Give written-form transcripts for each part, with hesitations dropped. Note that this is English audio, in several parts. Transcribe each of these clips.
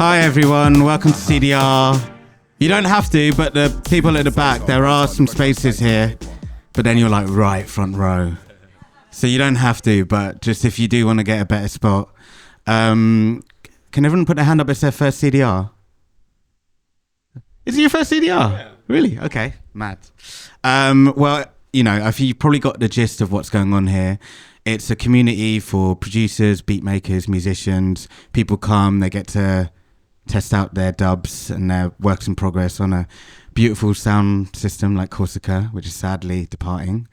Hi everyone, welcome to CDR. You don't have to, but the people at the back, there are some spaces here, but then you're like right front row. So you don't have to, but just if you do want to get a better spot. Can everyone put their hand up as their first CDR? Is it your first CDR? Yeah. Really? Okay, mad. Well, you know, if you probably got the gist of what's going on here. It's a community for producers, beat makers, musicians. People come, they get to test out their dubs and their works in progress on a beautiful sound system like Corsica, which is sadly departing.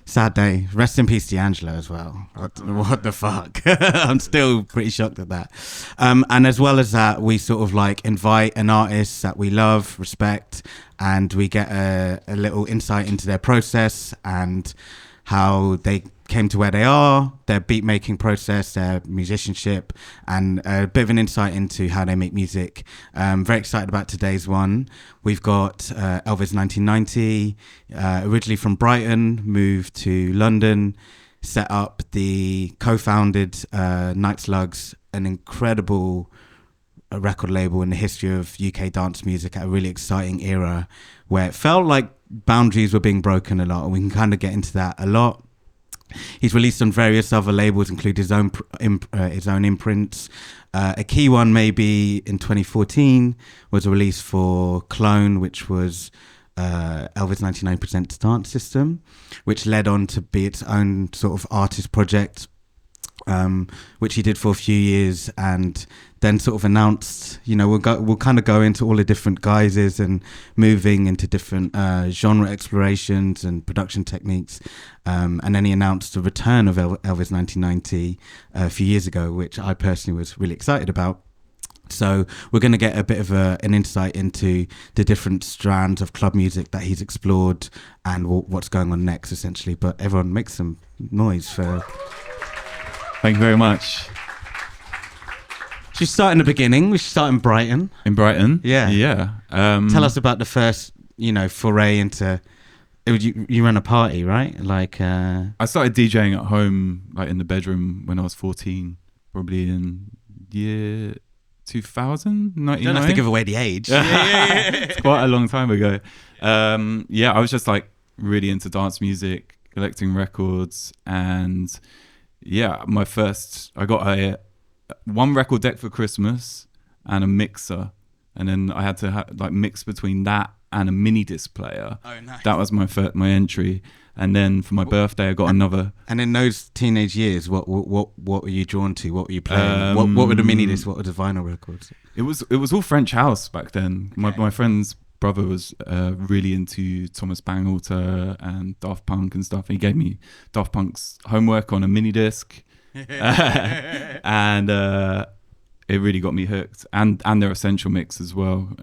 Sad day. Rest in peace, D'Angelo, as well. What the fuck? I'm still pretty shocked at that. And as well as that, we sort of like invite an artist that we love, respect, and we get a little insight into their process and how they came to where they are, their beat making process, their musicianship, and a bit of an insight into how they make music. Very excited about today's one. We've got L-Vis 1990, originally from Brighton, moved to London, set up the co-founded Night Slugs, an incredible record label in the history of UK dance music at a really exciting era where it felt like boundaries were being broken a lot, and we can kind of get into that a lot. He's released on various other labels, including his own imprints. A key one, maybe in 2014, was a release for Clone, which was L-Vis 99% Dance System, which led on to be its own sort of artist project, which he did for a few years, and then sort of announced, you know, we'll kind of go into all the different guises and moving into different genre explorations and production techniques. And then he announced the return of L-Vis 1990 a few years ago, which I personally was really excited about. So we're going to get a bit of an insight into the different strands of club music that he's explored and what's going on next, essentially. But everyone make some noise for... Thank you very much. Should we start in the beginning? We should start in Brighton. In Brighton? Yeah. Yeah. Tell us about the first, you know, foray into... You ran a party, right? Like... I started DJing at home, like in the bedroom when I was 14, probably in year 2000, 99. You don't have to give away the age. It's quite a long time ago. I was just like really into dance music, collecting records, and... Yeah, I got a one record deck for Christmas and a mixer, and then I had to like mix between that and a mini disc player. Oh, nice. That was my entry, and then for my birthday I got another. And in those teenage years, what were you drawn to? What were you playing? What were the mini discs? What were the vinyl records? It was all French house back then. Okay. My friend's brother was really into Thomas Bangalter and Daft Punk and stuff. He gave me Daft Punk's Homework on a mini disc, and it really got me hooked. And their Essential Mix as well,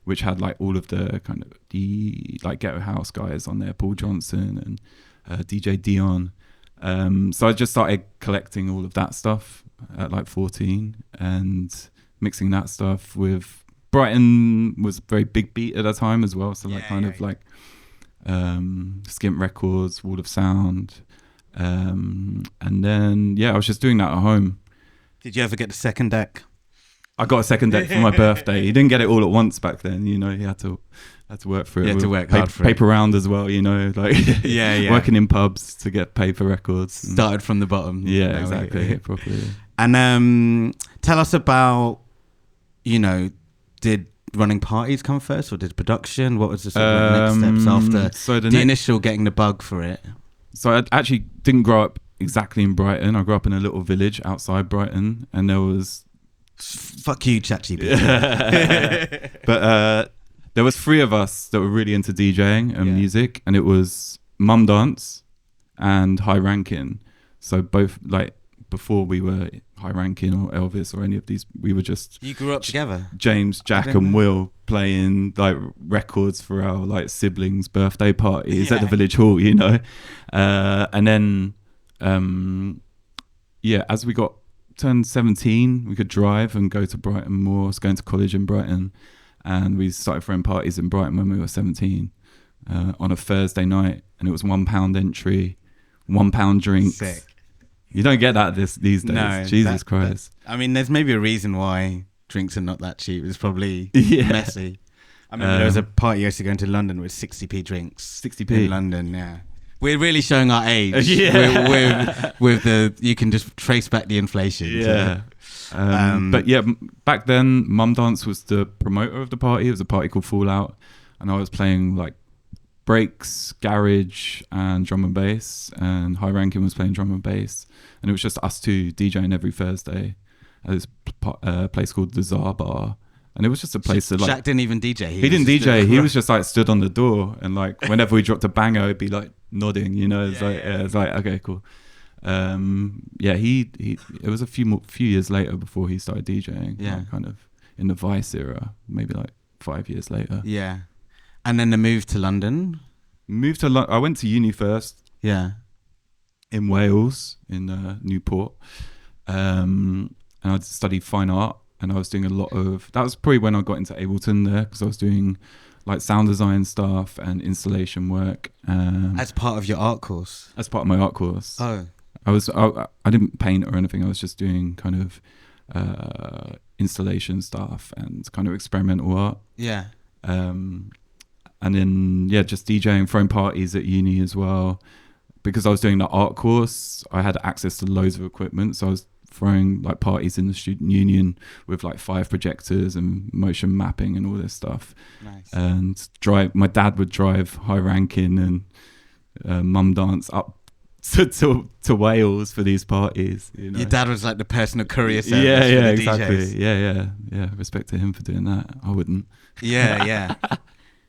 which had like all of the kind of the like ghetto house guys on there, Paul Johnson and DJ Dion. So I just started collecting all of that stuff at like 14 and mixing that stuff with. Brighton was a very big beat at that time as well, so like Skimp Records, Wall of Sound, and then I was just doing that at home. Did you ever get the second deck? I got a second deck for my birthday. You didn't get it all at once back then, you know. You had to work for it. You had to work hard for paper round as well, you know, like working in pubs to get paper records. Started from the bottom. Yeah, exactly, properly. And tell us about, you know. Did running parties come first, or did production? What was the sort of next steps after the initial getting the bug for it? So I actually didn't grow up exactly in Brighton. I grew up in a little village outside Brighton, and there was... Fuck you, ChatGPT. But there was 3 of us that were really into DJing and music, and it was Mum Dance and High Ranking. So both, like, before we were High Ranking or L-Vis or any of these, we were just... You grew up together? James, Jack and Will playing like records for our like siblings' birthday parties at the village hall, you know. And then, as we turned 17, we could drive and go to Brighton more. I was going to college in Brighton, and we started throwing parties in Brighton when we were 17 on a Thursday night, and it was £1 entry, £1 drinks. Sick. You don't get that these days. No, Jesus Christ. I mean, there's maybe a reason why drinks are not that cheap. It's probably Yeah. messy. I remember there was a party I used to go into London with 60p drinks. 60p in London, yeah. We're really showing our age. Yeah. With the, you can just trace back the inflation. Yeah. But yeah, back then, Mum Dance was the promoter of the party. It was a party called Fallout, and I was playing like breaks, garage, and drum and bass, and High Ranking was playing drum and bass, and it was just us two DJing every Thursday at this place called the Czar Bar. And it was just a place that, like, Shaq didn't even DJ. He didn't DJ. He was just like stood on the door, and like whenever we dropped a banger, it'd be like nodding. You know, it's it's like okay, cool. He it was a few years later before he started DJing. Yeah, like, kind of in the Vice era, maybe like 5 years later. Yeah, and then the move to London. I went to uni first. Yeah, in Wales, in Newport, and I studied fine art. And I was doing a lot of, that was probably when I got into Ableton there, because I was doing like sound design stuff and installation work. As part of your art course? As part of my art course. Oh. I didn't paint or anything. I was just doing kind of installation stuff and kind of experimental art. Yeah. And then, just DJing, throwing parties at uni as well. Because I was doing the art course, I had access to loads of equipment. So I was throwing like parties in the student union with like 5 projectors and motion mapping and all this stuff. Nice. And my dad would drive High Ranking and Mum Dance up to Wales for these parties. You know? Your dad was like the personal courier service. Yeah, for the exactly. DJs. Yeah. Respect to him for doing that. I wouldn't. Yeah.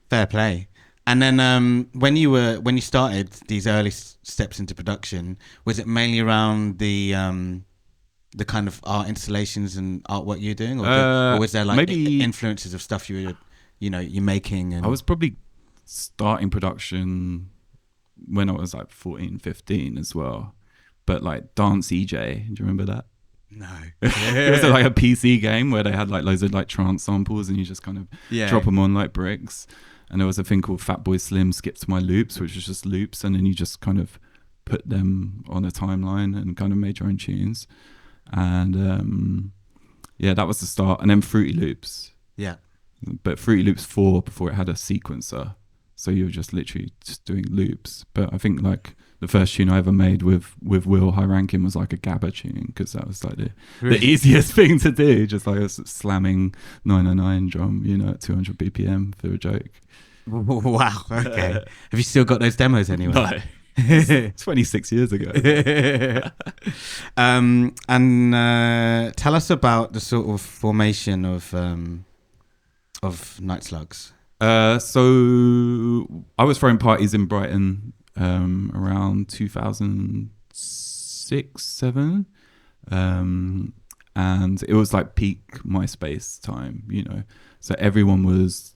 Fair play. And then when you started these early steps into production, was it mainly around the kind of art installations and artwork you're doing, or was there like maybe influences of stuff you're making? And I was probably starting production when I was like 14, 15 as well, but like Dance EJ, do you remember that? No. It was like a PC game where they had like loads of like trance samples and you just kind of drop them on like bricks. And there was a thing called Fatboy Slim Skip to My Loops, which was just loops, and then you just kind of put them on a timeline and kind of made your own tunes. And that was the start. And then Fruity Loops. Yeah. But Fruity Loops 4 before it had a sequencer. So you were just literally just doing loops. But I think like the first tune I ever made with Will High Ranking was like a Gabba tune, because that was like the easiest thing to do. Just like slamming 909 drum, at 200 BPM for a joke. Wow. Okay. Have you still got those demos anyway? No. 26 years ago. And tell us about the sort of formation of Night Slugs. So I was throwing parties in Brighton around 2006, 2007, and it was like peak MySpace time, so everyone was.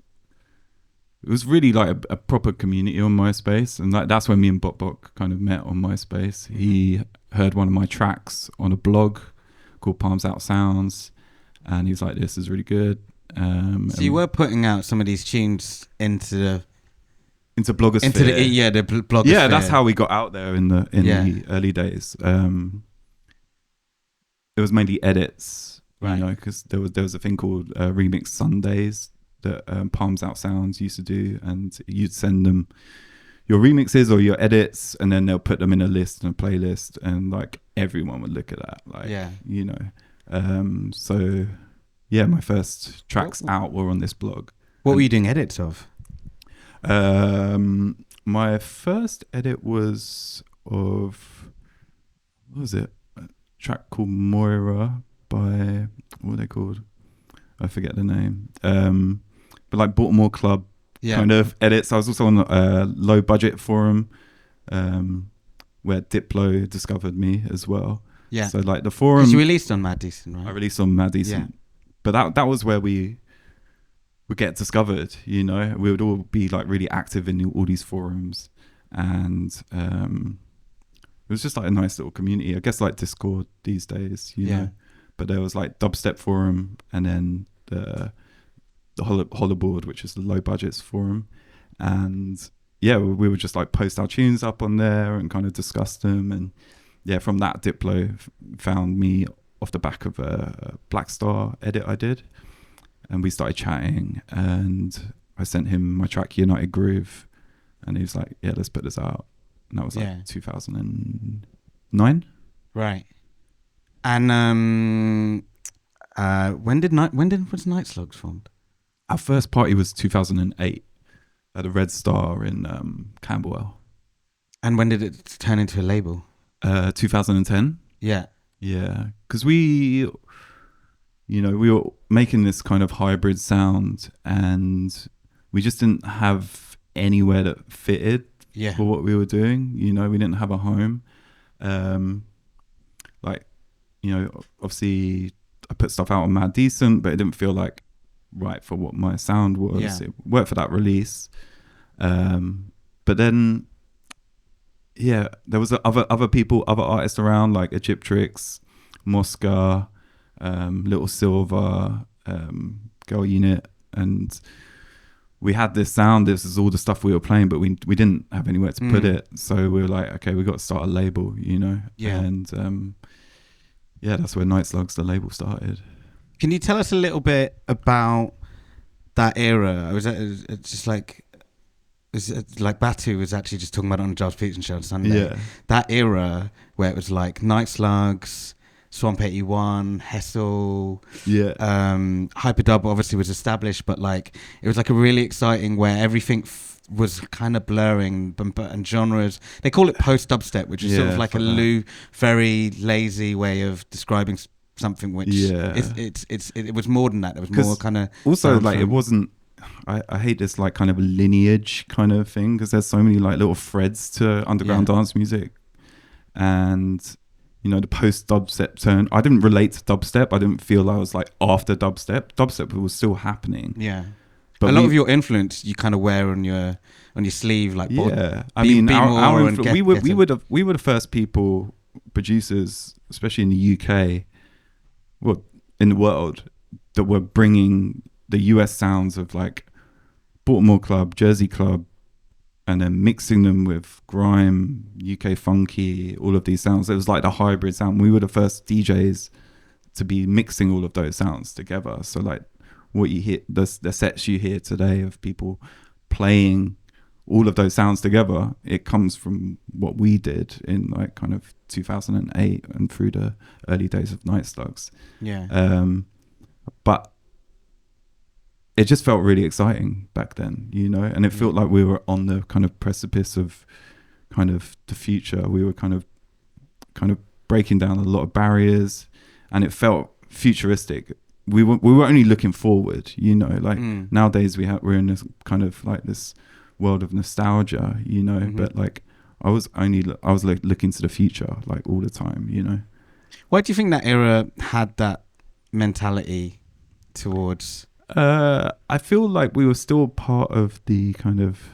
It was really like a proper community on MySpace, and that's when me and Bok kind of met on MySpace. He heard one of my tracks on a blog called Palms Out Sounds, and he's like, "This is really good." So you were putting out some of these tunes into blogosphere. The blogosphere. Yeah, that's how we got out there in the early days. It was mainly edits, right? Because there was a thing called Remix Sundays that Palms Out Sounds used to do, and you'd send them your remixes or your edits, and then they'll put them in a list and a playlist, and like everyone would look at that, so my first tracks out were on this blog. What were you doing edits of? My first edit was of, what was it, a track called Moira by, what are they called? I forget the name. But like Baltimore Club kind of edits. I was also on a low budget forum where Diplo discovered me as well. Yeah. So like the forum. Because you released on Mad Decent, right? I released on Mad Decent. Yeah. But that was where we would get discovered, We would all be like really active in all these forums. And it was just like a nice little community. I guess like Discord these days, you know. But there was like Dubstep forum, and then the Hollowboard, which is the low budgets forum, and we would just like post our tunes up on there and kind of discuss them, and from that Diplo found me off the back of a Black Star edit I did, and we started chatting, and I sent him my track United Groove, and he was like, yeah, let's put this out. And that was like 2009. Right. And when was Night Slugs formed? Our first party was 2008 at a Red Star in Camberwell. And when did it turn into a label? 2010. Yeah. Yeah, because we were making this kind of hybrid sound, and we just didn't have anywhere that fitted for what we were doing. We didn't have a home. Obviously I put stuff out on Mad Decent, but it didn't feel like right for what my sound was. Yeah. It worked for that release. But then, there was other people, other artists around, like Egyptrix, Mosca, Little Silver, Girl Unit, and we had this sound. This is all the stuff we were playing, but we didn't have anywhere to put it. So we were like, okay, we got to start a label, and that's where Night Slugs, the label, started. Can you tell us a little bit about that era? Batu was actually just talking about it on the Giles Peterson show on Sunday. Yeah. That era where it was like Night Slugs, Swamp 81, Hessel, Hyperdub obviously was established, but like it was like a really exciting where everything was kind of blurring and genres. They call it post dubstep, which is sort of like a very lazy way of describing something. Which it was more than that. It was more kind of also like it wasn't. I hate this like kind of lineage kind of thing, because there's so many like little threads to underground dance music, and the post dubstep turn. I didn't relate to dubstep. I didn't feel I was like after dubstep. Dubstep was still happening. Yeah, but a lot of your influence you kind of wear on your sleeve, like we were the first people, producers, especially in the UK, well, in the world, that were bringing the US sounds of like Baltimore Club, Jersey Club, and then mixing them with grime, UK funky, all of these sounds. It was like the hybrid sound. We were the first DJs to be mixing all of those sounds together. So like what you hear, the sets you hear today of people playing all of those sounds together, it comes from what we did in like kind of 2008 and through the early days of Night Slugs. Yeah. But it just felt really exciting back then, and it felt like we were on the kind of precipice of kind of the future. We were kind of breaking down a lot of barriers, and it felt futuristic. We were only looking forward, nowadays we're in this kind of like this world of nostalgia, but like I was like looking to the future like all the time, Why do you think that era had that mentality towards? I feel like we were still part of the kind of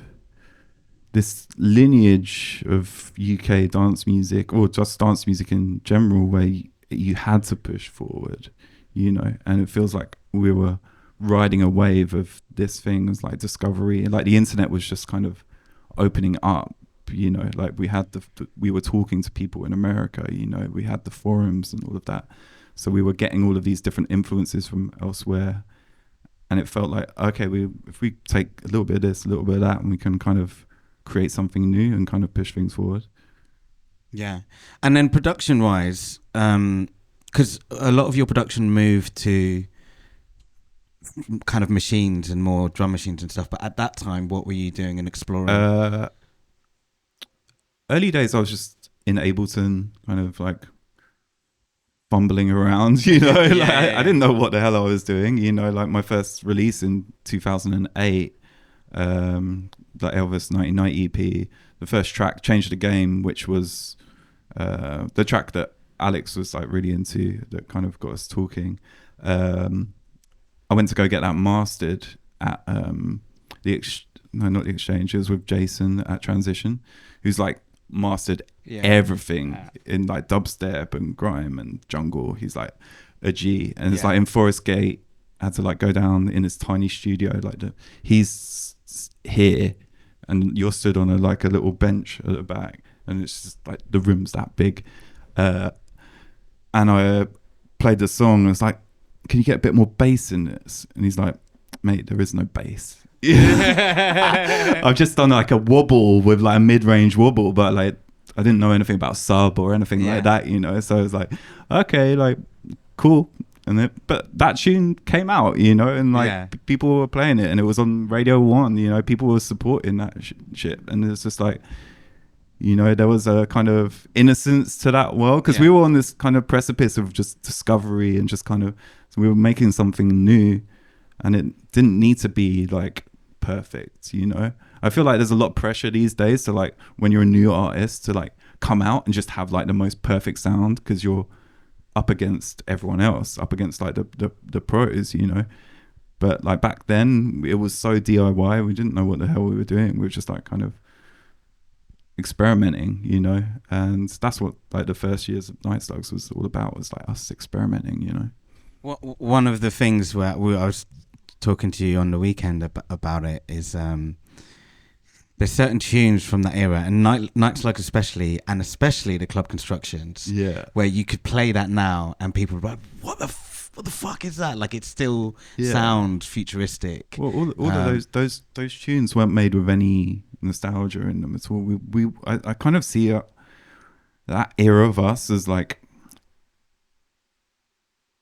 this lineage of UK dance music, or just dance music in general, where you had to push forward, and it feels like we were riding a wave of this thing. It was like discovery, and like the internet was just kind of opening up, like we were talking to people in America, we had the forums and all of that. So we were getting all of these different influences from elsewhere. And it felt like, okay, if we take a little bit of this, a little bit of that, and we can kind of create something new and kind of push things forward. Yeah. And then production-wise, because a lot of your production moved to kind of machines and more drum machines and stuff. But at that time, what were you doing and exploring? Early days, I was just in Ableton, kind of like fumbling around, I didn't know what the hell I was doing, like my first release in 2008, like L-Vis 1990 EP, the first track, Changed the Game, which was the track that Alex was like really into, that kind of got us talking. I went to go get that mastered at not the Exchange, it was with Jason at Transition, who's like mastered everything in like dubstep and grime and jungle. He's like a G, and it's like in Forest Gate, I had to like go down in his tiny studio, like he's here and you're stood on a little bench at the back, and it's just like the room's that big, And I played the song and was like, can you get a bit more bass in this? And he's like, mate, there is no bass. I've just done like a wobble with like a mid-range wobble, but like I didn't know anything about sub or anything like that, you know. So I was like, okay, like cool. And but that tune came out, you know, and like people were playing it, and it was on Radio 1, you know, people were supporting that shit. And it's just like, you know, there was a kind of innocence to that world, because we were on this kind of precipice of just discovery and just kind of, so we were making something new, and it didn't need to be like perfect, you know. I feel like there's a lot of pressure these days to like, when you're a new artist, to like come out and just have like the most perfect sound, because you're up against everyone else, up against like the pros, you know. But like back then it was so DIY, we didn't know what the hell we were doing. We were just like kind of experimenting, you know. And that's what like the first years of Night Slugs was all about, was like us experimenting, you know. One of the things where I was talking to you on the weekend about it is there's certain tunes from that era, and Night Slugs especially, and especially the Club Constructions, where you could play that now and people were like, what the fuck is that? Like, it still sounds futuristic. Well, all of those tunes weren't made with any nostalgia in them at all. I kind of see that era of us as like,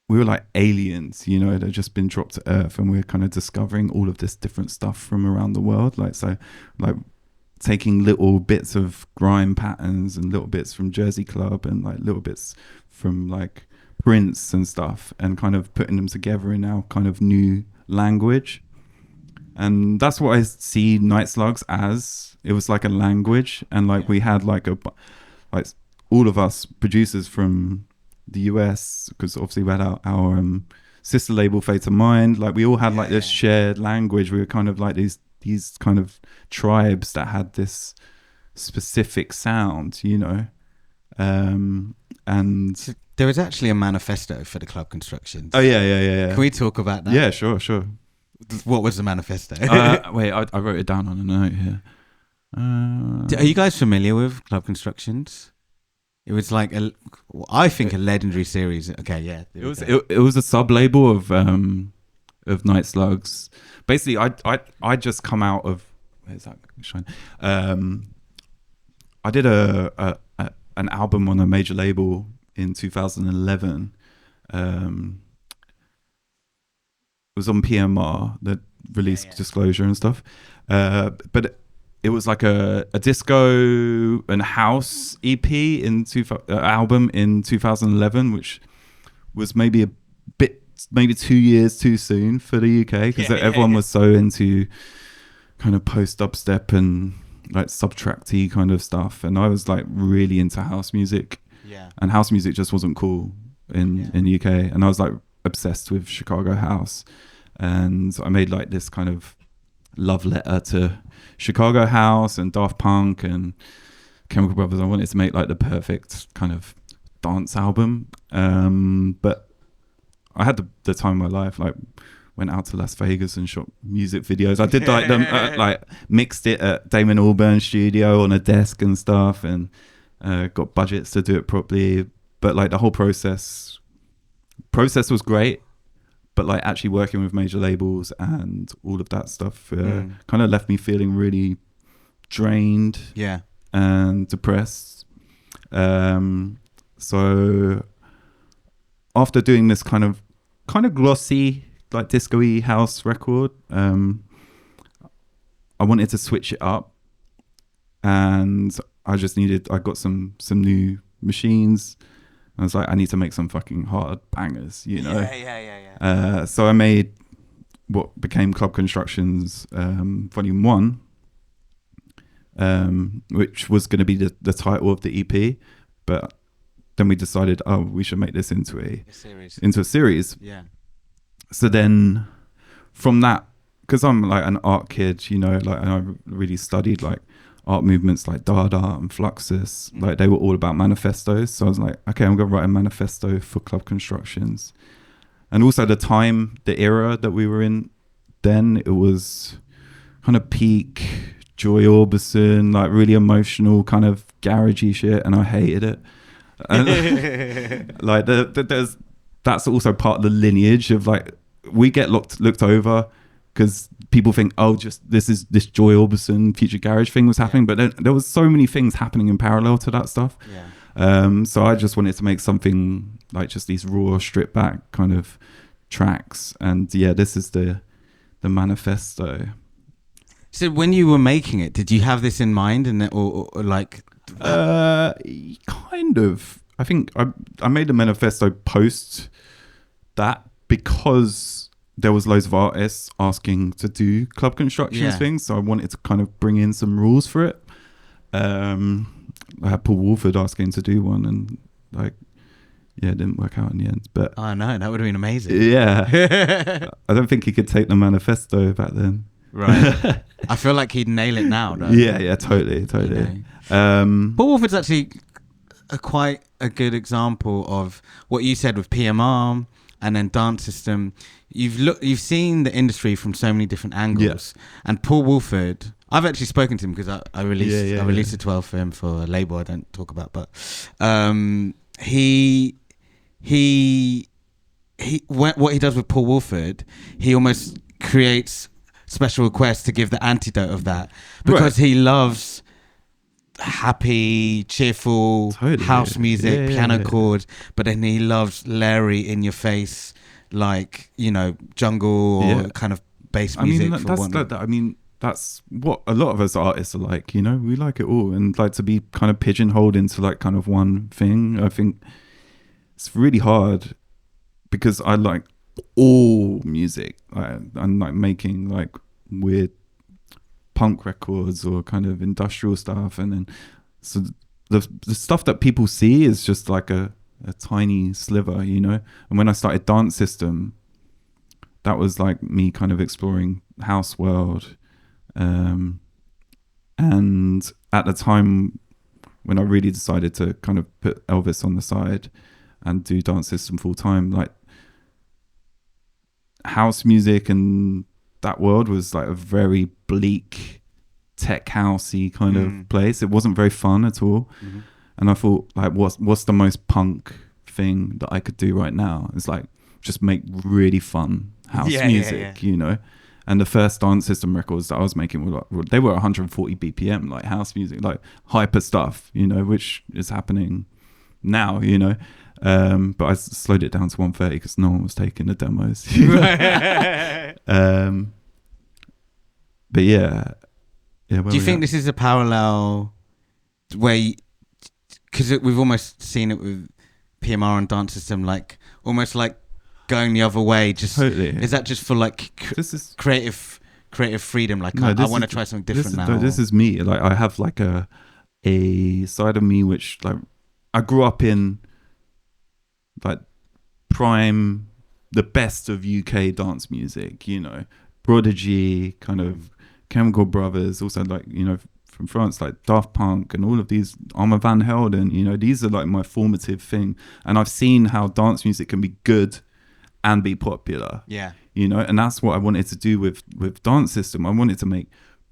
we were like aliens, you know, they'd just been dropped to Earth, and we're kind of discovering all of this different stuff from around the world. Like, so like taking little bits of grime patterns and little bits from Jersey Club and like little bits from like Prince and stuff, and kind of putting them together in our kind of new language. And that's what I see Night Slugs as. It was like a language, and like we had like all of us producers from the US, because obviously we had our sister label Fate of Mind, like we all had like this shared language. We were kind of like these kind of tribes that had this specific sound, you know. And so there was actually a manifesto for the Club Constructions. Oh yeah. Can we talk about that? Yeah, sure. What was the manifesto? Wait, I wrote it down on a note here. Are you guys familiar with Club Constructions? It was like I think a legendary series. Okay, yeah. It was a sub label of Night Slugs. Basically, I just come out of, where's that shine? I did an album on a major label in 2011. It was on PMR that released Disclosure and stuff. But it was like a disco and house EP album in 2011, which was maybe 2 years too soon for the UK, because everyone was so into kind of post dubstep and like subtracty kind of stuff, and I was like really into house music. And house music just wasn't cool in the UK, and I was like obsessed with Chicago house, and I made like this kind of love letter to Chicago house and Daft Punk and Chemical Brothers. I wanted to make like the perfect kind of dance album, but I had the time of my life. Like, went out to Las Vegas and shot music videos. I did like them, like mixed it at Damon Albarn's studio on a desk and stuff, and got budgets to do it properly. But like the whole process was great, but like actually working with major labels and all of that stuff kind of left me feeling really drained and depressed. So after doing this kind of glossy, like disco-y house record, I wanted to switch it up, and I got some new machines. I was like, I need to make some fucking hard bangers, you know? Yeah. So I made what became Club Constructions Volume 1, which was going to be the title of the EP, but then we decided, we should make this into a series. Yeah. So then from that, because I'm like an art kid, you know, like, and I really studied like art movements like Dada and Fluxus, like they were all about manifestos. So I was like, okay, I'm gonna write a manifesto for Club Constructions. And also the era that we were in then, it was kind of peak Joy Orbison, like really emotional kind of garagey shit, and I hated it. And, like there's that's also part of the lineage of like we get looked over because people think, oh, just this Joy Orbison Future Garage thing was happening, but there was so many things happening in parallel to that stuff. So I just wanted to make something like just these raw, stripped back kind of tracks, and this is the manifesto. So when you were making it, did you have this in mind, and or like? Kind of. I think I made the manifesto post that because there was loads of artists asking to do club constructions things, so I wanted to kind of bring in some rules for it. I had Paul Wolford asking to do one, and like, it didn't work out in the end. But oh no, that would have been amazing. Yeah, I don't think he could take the manifesto back then. Right. I feel like he'd nail it now, though. Yeah, totally. You know? Paul Wolford's actually quite a good example of what you said with PMR and then dance system. You've seen the industry from so many different angles, and Paul Wolford. I've actually spoken to him because I released a 12 for him for a label I don't talk about, but he what he does with Paul Wolford, he almost creates special requests to give the antidote of that, because he loves happy, cheerful house music, piano chords, but then he loves Larry in your face, like, you know, jungle or kind of bass music. That's what a lot of us artists are like, you know, we like it all, and like to be kind of pigeonholed into like kind of one thing, I think it's really hard, because I like all music. I'm like making like weird punk records or kind of industrial stuff, and then so the stuff that people see is just like a tiny sliver, you know. And when I started Dance System, that was like me kind of exploring house world, and at the time when I really decided to kind of put L-Vis on the side and do Dance System full time, like house music and that world was like a very bleak tech housey kind of place. It wasn't very fun at all. And I thought, like, what's the most punk thing that I could do right now? It's like just make really fun house music, you know. And the first Dance System records that I was making were like, they were 140 BPM, like house music, like hyper stuff, you know, which is happening now, you know. But I slowed it down to 130 because no one was taking the demos. But yeah. Do you think this is a parallel where, because we've almost seen it with PMR and Dance System, like almost like going the other way? Just totally. Is that just for like creative freedom? Like, no, I want to try something different now. This is me. Like, I have like a side of me which, like, I grew up in like prime, the best of UK dance music, you know, Prodigy, kind of Chemical Brothers, also like, you know, from France, like Daft Punk and all of these, Armand Van Helden, you know, these are like my formative thing. And I've seen how dance music can be good and be popular. Yeah. You know, and that's what I wanted to do with Dance System. I wanted to make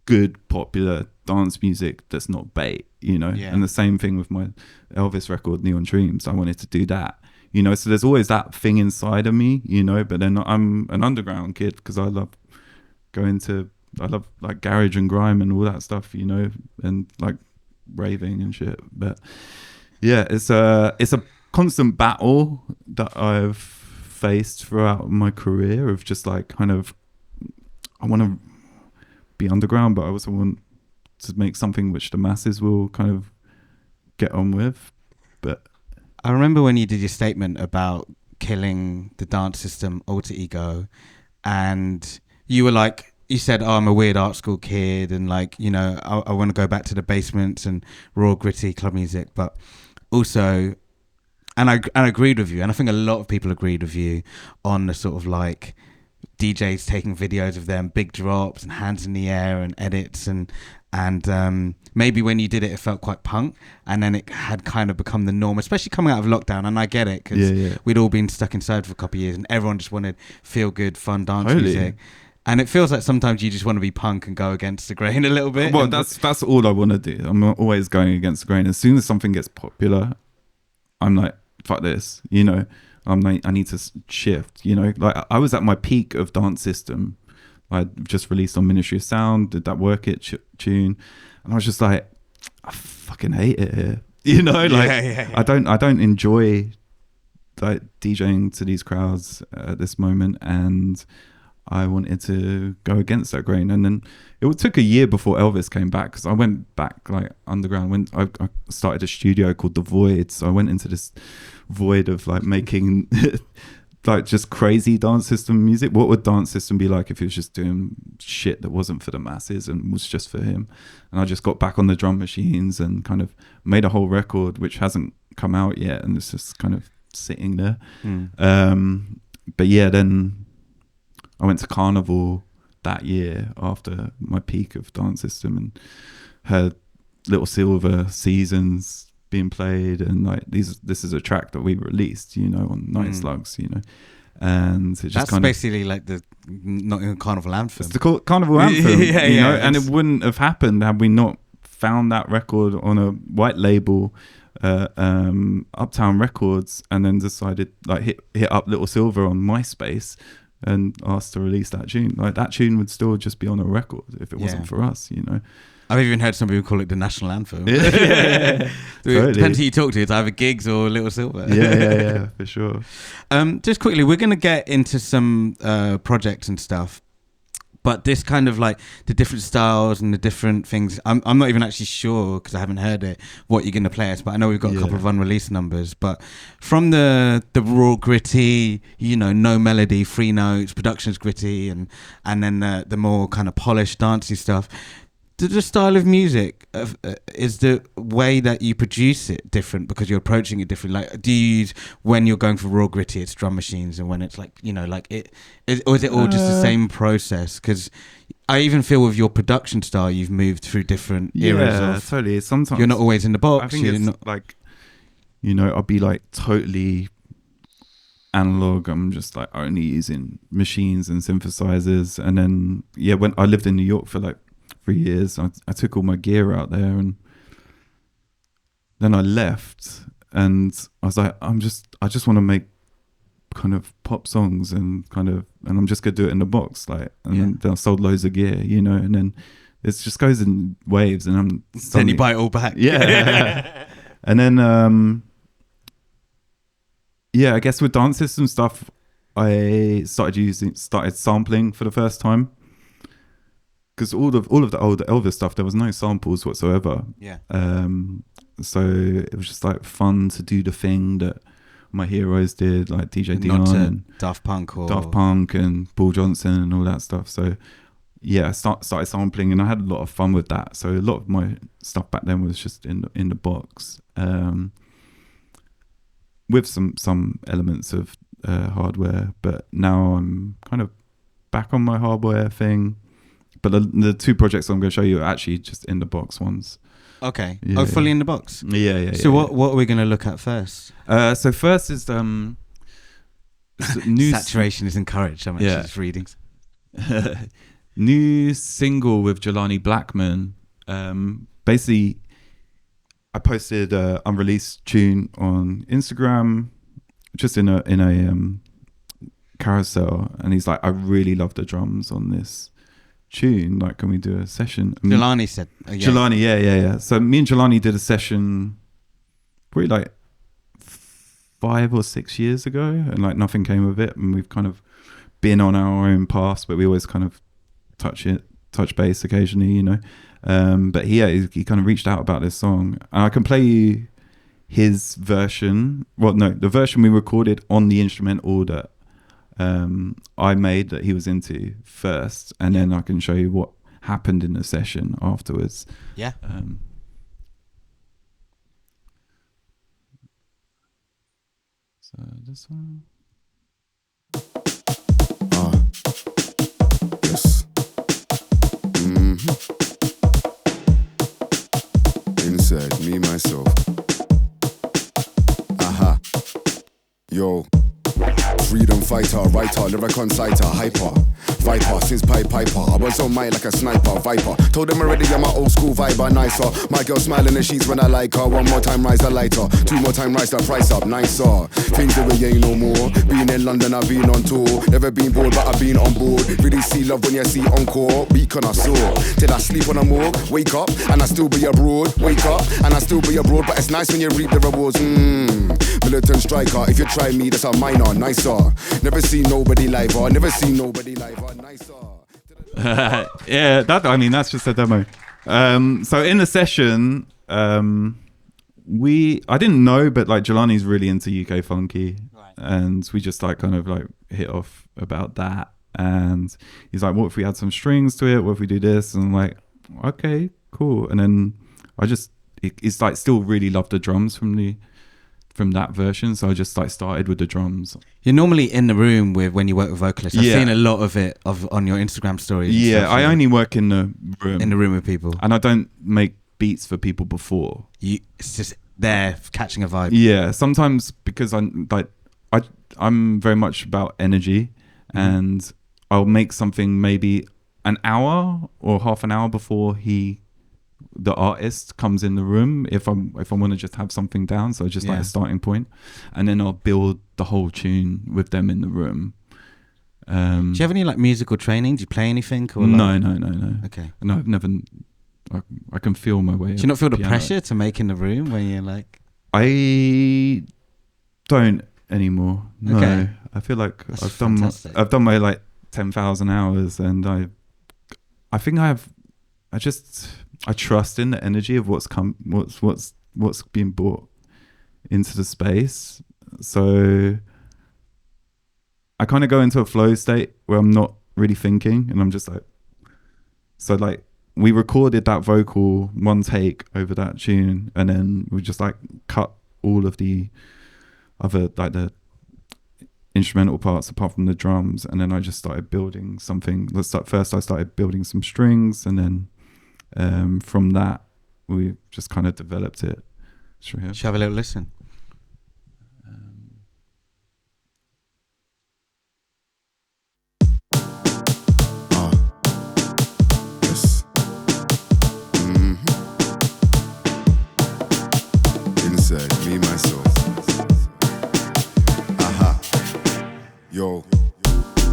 good, popular dance music that's not bait, you know. Yeah. And the same thing with my L-Vis record, Neon Dreams. I wanted to do that, you know. So there's always that thing inside of me, you know. But then I'm an underground kid because I love like garage and grime and all that stuff, you know, and like raving and shit. But yeah, it's a constant battle that I've faced throughout my career of just like kind of, I want to be underground, but I also want to make something which the masses will kind of get on with. But I remember when you did your statement about killing the Dance System alter ego, and you were like, you said, oh, I'm a weird art school kid, and like, you know, I want to go back to the basements and raw, gritty club music. But also, and I agreed with you, and I think a lot of people agreed with you on the sort of like DJs taking videos of them, big drops and hands in the air and edits, and maybe when you did it felt quite punk, and then it had kind of become the norm, especially coming out of lockdown. And I get it, because we'd all been stuck inside for a couple of years and everyone just wanted feel good, fun dance music. And it feels like sometimes you just want to be punk and go against the grain a little bit. Well, that's all I want to do. I'm always going against the grain. As soon as something gets popular, I'm like, fuck this, you know. I'm like, I need to shift, you know. Like I was at my peak of Dance System. I just released on Ministry of Sound, did that Work It tune, and I was just like, I fucking hate it here, you know. Like I don't enjoy like DJing to these crowds at this moment, and I wanted to go against that grain. And then it took a year before L-Vis came back, because I went back like underground. I started a studio called The Void, so I went into this void of like making like just crazy dance system music. What would dance system be like if he was just doing shit that wasn't for the masses and was just for him? And I just got back on the drum machines and kind of made a whole record which hasn't come out yet, and it's just kind of sitting there. But yeah, then I went to Carnival that year after my peak of Dance System, and heard Little Silver Seasons being played, and like this is a track that we released, you know, on Night Slugs, you know, and it just that's kind basically like the Nottingham Carnival anthem. It's the Carnival anthem, yeah, you know, yeah, and it wouldn't have happened had we not found that record on a white label, Uptown Records, and then decided like hit up Little Silver on MySpace and asked to release that tune. Like that tune would still just be on a record if it wasn't for us, you know. I've even heard some people call it the national anthem. Yeah. Totally. Depends who you talk to. It's either Gigs or Little Silver. Yeah, for sure. Just quickly, we're going to get into some projects and stuff. But this kind of like the different styles and the different things, I'm not even actually sure, because I haven't heard it, what you're going to play us. But I know we've got a couple of unreleased numbers. But from the raw gritty, you know, no melody, free notes, production's gritty, and then the more kind of polished dancey stuff. The style of music is the way that you produce it different because you're approaching it different. Like, do you use, when you're going for raw gritty, it's drum machines, and when it's like, you know, like or is it all just the same process? Because I even feel with your production style, you've moved through different eras. Yeah, totally. Sometimes you're not always in the box. I think it's like, you know, I'll be like totally analog. I'm just like only using machines and synthesizers, and then when I lived in New York for like 3 years, I took all my gear out there, and then I left, and I was like, I just want to make kind of pop songs, and I'm just gonna do it in the box, like, and then I sold loads of gear, you know, and then it just goes in waves, and then you buy it all back. And then I guess with dance system stuff, I started sampling for the first time. Because all of the older L-Vis stuff, there was no samples whatsoever. So it was just like fun to do the thing that my heroes did, like DJ Dion and Daft Punk and Paul Johnson and all that stuff. So I started sampling, and I had a lot of fun with that. So a lot of my stuff back then was just in the box, with some elements of hardware. But now I'm kind of back on my hardware thing. But the two projects I'm going to show you are actually just in the box ones. Okay. Fully in the box? Yeah. So what are we going to look at first? So first is new saturation is encouraged. I'm actually just reading. New single with Jelani Blackman. Basically, I posted an unreleased tune on Instagram, just in a carousel, and he's like, I really love the drums on this tune, like, can we do a session? Jelani said Jelani, yeah. So me and Jelani did a session probably like 5 or 6 years ago, and like nothing came of it, and we've kind of been on our own paths, but we always kind of touch base occasionally, you know. But he kind of reached out about this song, and I can play you his version. Well, no, the version we recorded on the instrumental that I made that he was into first, and then I can show you what happened in the session afterwards. Yeah. So this one. Yes. Inside me, myself. Aha. Yo. Freedom fighter, writer, lyric citer, hyper. Viper, since Piper. I was on mic like a sniper, viper. Told them already I'm my old school vibe, nicer. My girl smiling in the sheets when I like her. One more time, rise the lighter. Two more time, rise the price up, nicer. Things that we ain't no more. Been in London, I've been on tour. Never been bored, but I've been on board. Really see love when you see encore. Beat on I soar. Till I sleep on a morgue, wake up, and I still be abroad. Wake up, and I still be abroad. But it's nice when you reap the rewards. Militant striker, if you try me, that's a minor, nicer. Never seen nobody live, never seen nobody live, nicer. Yeah, that's just a demo. So in the session, I didn't know, but like Jelani's really into UK funky, right. And we just like kind of like hit off about that. And he's like, "What if we add some strings to it? What if we do this?" And I'm like, "Okay, cool." And then it's like still really love the drums from that version, so I just like started with the drums. You're normally in the room when you work with vocalists. I've seen a lot of it on your Instagram stories. Yeah, I only work in the room with people, and I don't make beats for people before. It's just there catching a vibe. Yeah, sometimes because I'm very much about energy, and I'll make something maybe an hour or half an hour before the artist comes in the room, if I want to just have something down, so just like a starting point, and then I'll build the whole tune with them in the room. Do you have any like musical training? Do you play anything? Or No. Okay. No, I've never. I can feel my way. Do you not feel the pressure to make in the room when you're like? I don't anymore. No, okay. I feel like I've done my like 10,000 hours, and I think I trust in the energy of what's being brought into the space. So I kind of go into a flow state where I'm not really thinking, and I'm just like, so like we recorded that vocal one take over that tune, and then we just like cut all of the other like the instrumental parts apart from the drums, and then I just started building something. First I started building some strings, and then from that we just kind of developed it. Should we have a little listen? Yes. Inside me, myself. Aha. Yo.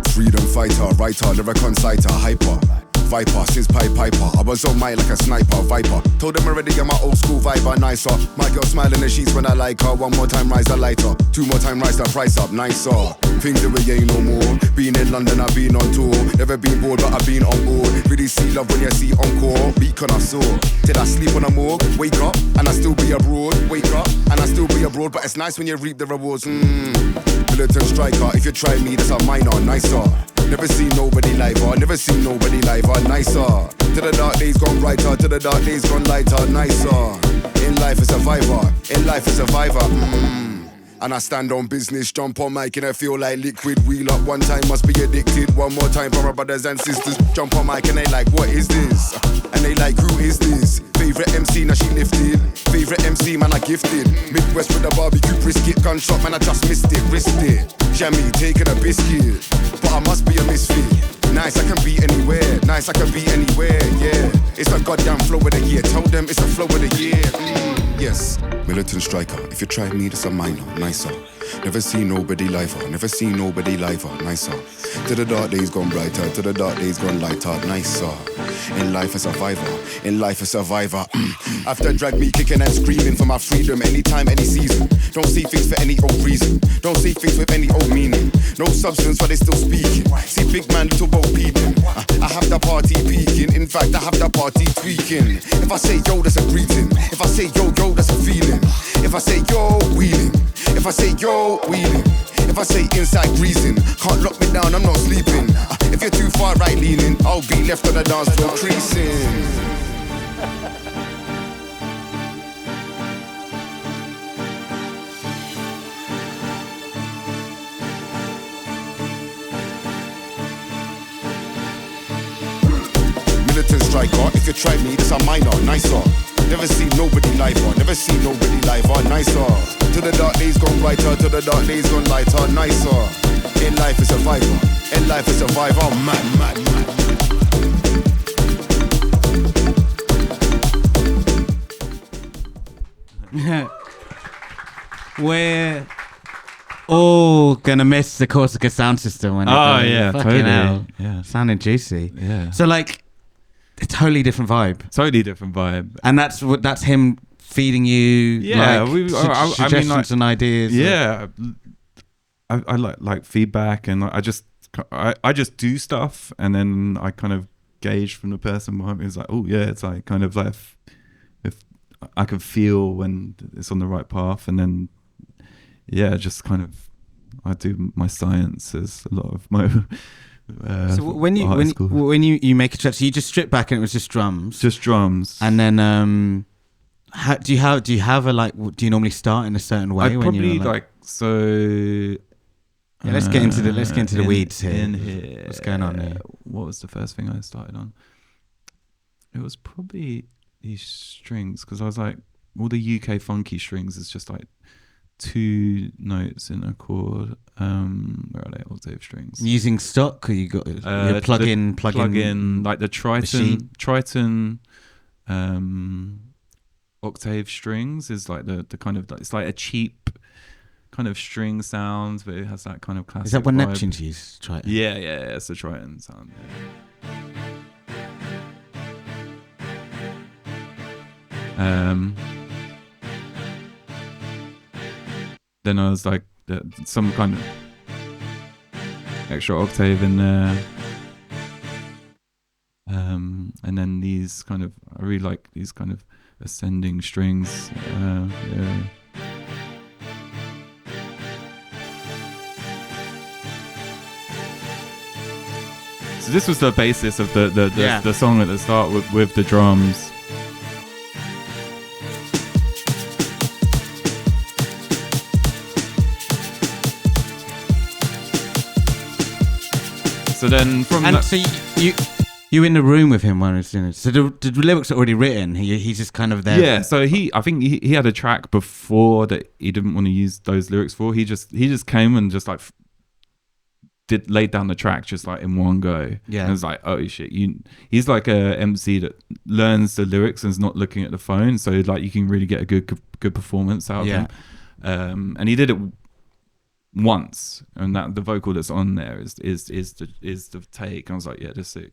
Freedom fighter, writer, lyric citer, hyper. Viper, since Piper. I was on mic like a sniper, viper. Told them already I'm my old school vibe, nicer. My girl smiling in the sheets when I like her. One more time, rise the lighter. Two more time, rise the price up, nicer. Things that we ain't no more. Been in London, I've been on tour. Never been bored, but I've been on board. Really see love when you see encore. Beat on I soar. Till I sleep on a morgue, wake up, and I still be abroad. Wake up, and I still be abroad. But it's nice when you reap the rewards. Militant striker, if you try me, that's a minor, nicer. Never seen nobody live, never seen nobody live, nicer. To the dark days gone brighter, to the dark days gone lighter, nicer. In life a survivor, in life a survivor. And I stand on business, jump on mic and I feel like liquid. Wheel up one time, must be addicted. One more time for my brothers and sisters. Jump on mic and they like, what is this? And they like, who is this? Favorite MC, now she lifted. Favorite MC, man, I gifted. Midwest with a barbecue brisket. Gunshot, man, I just missed it, wrist it. Jammy, taking a biscuit. But I must be a misfit. Nice, I can be anywhere. Nice, I can be anywhere, yeah. It's a goddamn flow of the year. Tell them it's the flow of the year. Yes. Militant striker, if you try me, that's a minor, nicer. Never seen nobody liver, never seen nobody liver, nicer. To the dark days gone brighter, to the dark days gone lighter, nicer. In life a survivor, in life a survivor. After drag me kicking and screaming for my freedom, anytime, any season. Don't see things for any old reason, don't see things with any old meaning. No substance, but they still speaking. See big man, little boat peeping. I have the party peaking, in fact I have the party tweaking. If I say yo, that's a greeting. If I say yo, that's a feeling. If I say yo, wheeling. If I say yo, wheeling. If I say inside breezing. Can't lock me down, I'm not sleeping. If you're too far right leaning, I'll be left on the dance floor creasing. Militant striker, if you try me, that's a minor, nicer. Never seen nobody live on, never seen nobody live on, nicer. To the dark days gone brighter, to the dark days gone lighter, nicer. In life is a survivor. In life is a survivor. Mad. We're all gonna miss the Corsica sound system when it goes. Yeah, Fucking totally. hell. Yeah. Sounding juicy. Yeah. So like, a totally different vibe. Totally different vibe. And that's him feeding you suggestions and ideas. Yeah. I like feedback, and I just do stuff, and then I kind of gauge from the person behind me. It's like, oh yeah, it's like kind of like if I can feel when it's on the right path, and then just kind of I do my science as a lot of my. So when you make a track, so you just strip back and it was just drums, and then do you have a like? Do you normally start in a certain way? I'd probably like so. Yeah, let's get into the weeds here. In here. What's going on here? What was the first thing I started on? It was probably these strings, because I was like, all the UK funky strings is just like 2 notes in a chord. Where are they? Octave strings. Using stock, or you got plug in like the Triton octave strings is like the kind of, it's like a cheap kind of string sound, but it has that kind of classic. Is that what vibe. Neptune's use? Triton. Yeah, it's a Triton sound. Then I was like, some kind of extra octave in there, and then these kind of, I really like these kind of ascending strings. So this was the basis of the song at the start with the drums. So then so you in the room with him when he was doing it. So the lyrics are already written. He's just kind of there. Yeah. So I think he had a track before that he didn't want to use those lyrics for. He just came and just like laid down the track just like in one go. Yeah. And it was like, oh shit, he's like a MC that learns the lyrics and is not looking at the phone. So like you can really get a good performance out of him. And he did it once, and that the vocal that's on there is the take. And I was like, yeah, that's sick.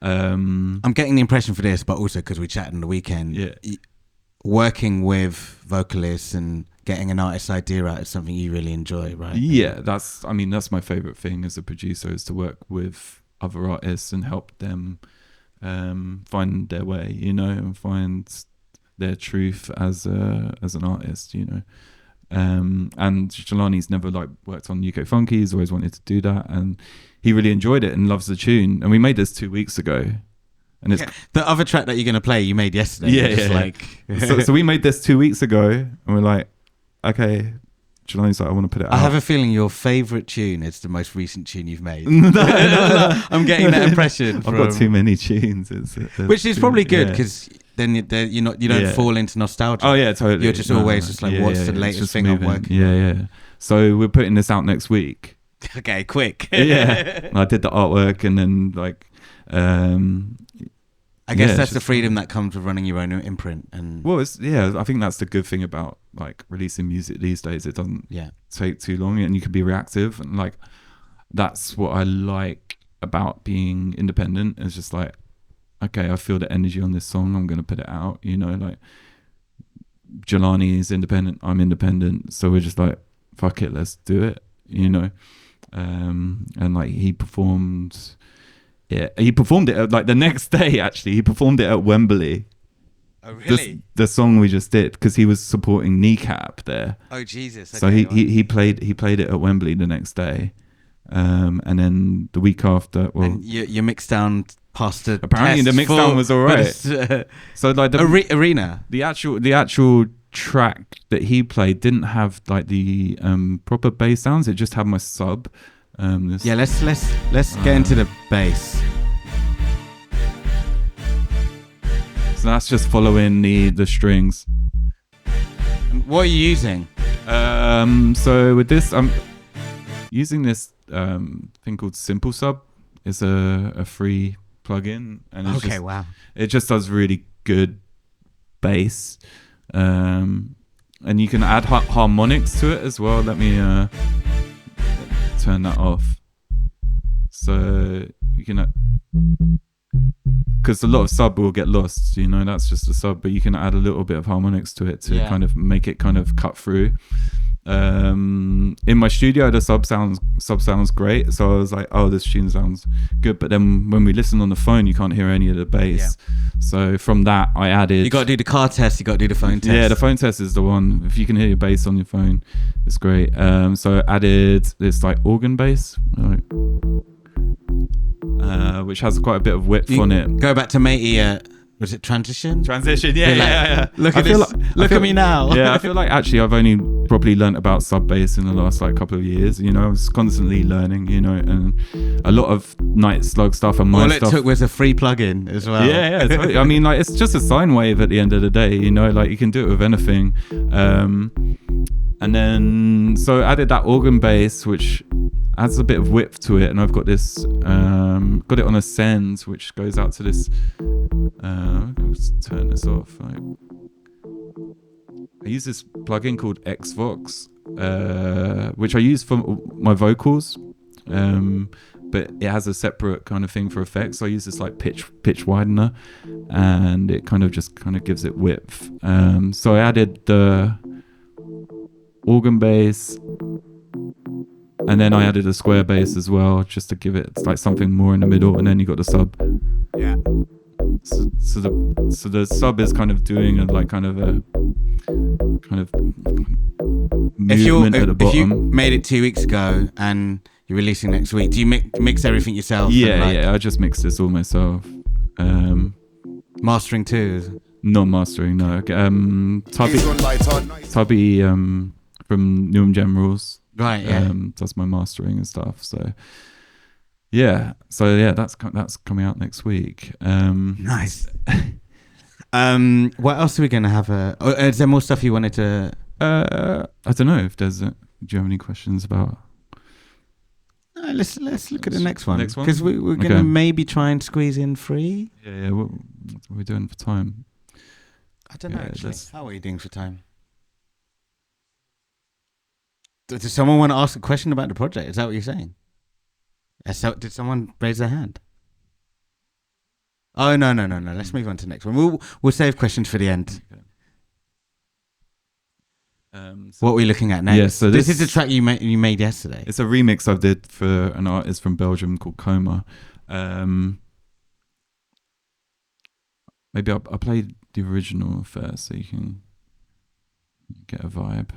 I'm getting the impression for this, but also because we chatted on the weekend, working with vocalists and getting an artist's idea out is something you really enjoy, right? Yeah, that's my favorite thing as a producer, is to work with other artists and help them find their way, and find their truth as an artist, And Jelani's never like worked on UK funky. He's always wanted to do that, and he really enjoyed it and loves the tune. And we made this 2 weeks ago, and it's the other track that you're gonna play you made yesterday. So we made this 2 weeks ago, and we're like, okay. Jelani's like, I want to put it out. I have a feeling your favourite tune is the most recent tune you've made. I'm getting that impression. I've got too many tunes. Which is probably good, because then you don't fall into nostalgia. Oh yeah, totally. You're just always just like, what's the latest thing I'm working on? Yeah. So we're putting this out next week. Okay, quick. Yeah. And I did the artwork, and then like, I guess that's the freedom that comes with running your own imprint. And I think that's the good thing about like releasing music these days. It doesn't take too long, and you can be reactive, and like that's what I like about being independent. It's just like, okay, I feel the energy on this song, I'm going to put it out, like Jelani is independent, I'm independent, so we're just like, fuck it, let's do it, and like he performed it like the next day. Actually, he performed it at Wembley. Oh really? The song we just did, because he was supporting Kneecap there. Oh Jesus. Okay, so he played it at Wembley the next day, and then the week after, and you mixed down past the apparently the mix down was all right. So like the arena, the actual track that he played didn't have like the proper bass sounds. It just had my sub. Let's get into the bass. So that's just following the strings. And what are you using? So with this, using this thing called Simple Sub. It's a free plugin, and it's wow. It just does really good bass, and you can add harmonics to it as well. Let me turn that off. So you can, because a lot of sub will get lost, you know, that's just a sub, but you can add a little bit of harmonics to it to kind of make it kind of cut through. In my studio, the sub sounds great, so I was like, oh, this tune sounds good, but then when we listen on the phone, you can't hear any of the bass. So from that, I added, you got to do the car test, you got to do the phone test. Yeah, the phone test is the one. If you can hear your bass on your phone, it's great. So I added this like organ bass, which has quite a bit of width on it. Go back to matey. Was it transition? Yeah. Look at me now. Yeah, I feel like actually I've only probably learnt about sub bass in the last like couple of years. You know, I was constantly learning. You know, and a lot of Night Slug stuff and all stuff. All it took was a free plugin as well. Yeah. Totally. I mean, like it's just a sine wave at the end of the day. You know, like you can do it with anything. And then so I added that organ bass, which adds a bit of width to it, and I've got this got it on a send, which goes out to this let's turn this off. I use this plugin called Xvox, which I use for my vocals, but it has a separate kind of thing for effects. So I use this like pitch widener, and it kind of gives it width. So I added the organ bass, and then I added a square bass as well, just to give it like something more in the middle, and then you got the sub. Yeah. So the sub is kind of doing a movement at the bottom. If you made it 2 weeks ago and you're releasing next week, do you mix everything yourself? Yeah, I just mixed this all myself. Mastering too? Not mastering, no. Tubby from Newham Generals. Right, yeah. Does my mastering and stuff. So that's coming out next week. Nice. What else are we going to have? Is there more stuff you wanted to? I don't know if there's. Do you have any questions about? Let's look at the next one. Next one, because we're going to maybe try and squeeze in 3. Yeah. What are we doing for time? I don't know. Actually. How are you doing for time? Does someone want to ask a question about the project? Is that what you're saying? So, did someone raise their hand? Oh, no. Let's move on to the next one. We'll save questions for the end. So what are we looking at next? Yeah, so this is the track you made yesterday. It's a remix I did for an artist from Belgium called Coma. Maybe I'll play the original first so you can get a vibe.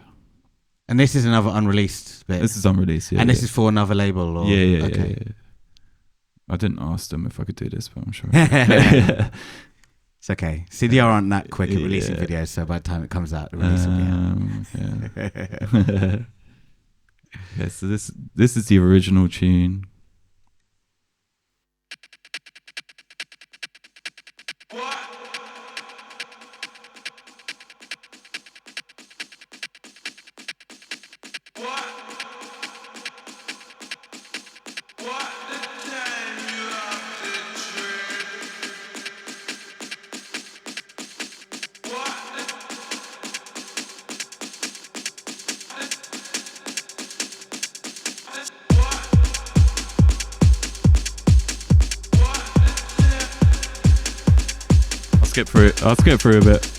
And this is another unreleased bit. This is unreleased, yeah. And this is for another label, or yeah. I didn't ask them if I could do this, but I'm sure. It's okay. CDR aren't that quick at releasing videos, so by the time it comes out, the release will be out. Yeah. So this is the original tune. I'll skip through a bit.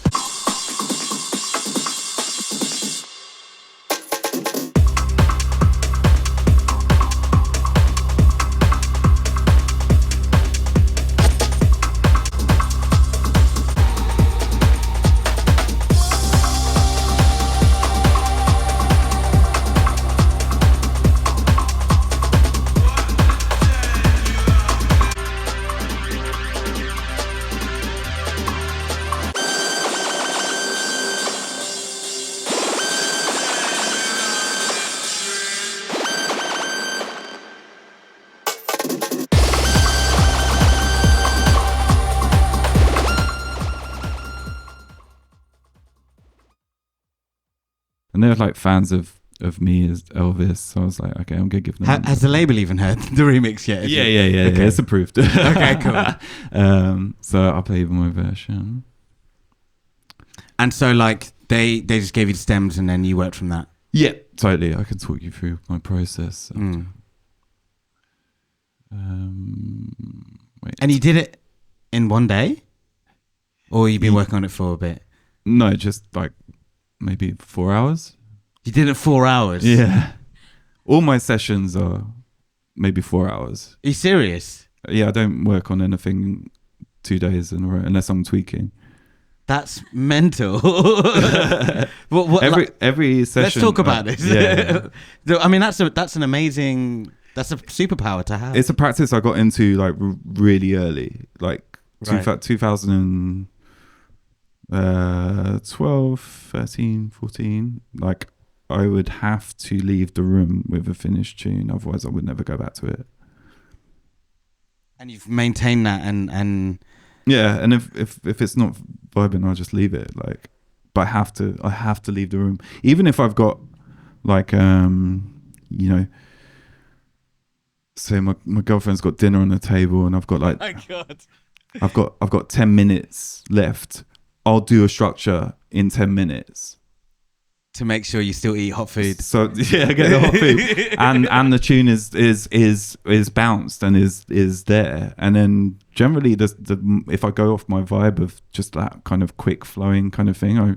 And they're like fans of of me as L-Vis. So I was like, okay, I'm gonna give them. Has the label even heard the remix yet? Yeah, Okay. it's approved. Okay, cool. So I'll play my version. And so like they just gave you the stems and then you worked from that. Yeah, totally. I can talk you through my process. Mm. Wait. And you did it in one day, or you've been working on it for a bit? No, just like maybe 4 hours. You did it 4 hours. Yeah, all my sessions are maybe 4 hours. Are you serious? Yeah, I don't work on anything 2 days in a row unless I'm tweaking. That's mental. what, every session. Let's talk about this. Yeah. I mean, that's an amazing. That's a superpower to have. It's a practice I got into like really early, like Right. 2012, 13, 14. Like I would have to leave the room with a finished tune, otherwise I would never go back to it. And you've maintained that, and Yeah, and if it's not vibing, I'll just leave it. Like, but I have to leave the room, even if I've got like say my girlfriend's got dinner on the table and I've got like my God, I've got 10 minutes left. I'll do a structure in 10 minutes to make sure you still eat hot food. So yeah, I get the hot food, and the tune is bounced and is there. And then generally, if I go off my vibe of just that kind of quick flowing kind of thing, I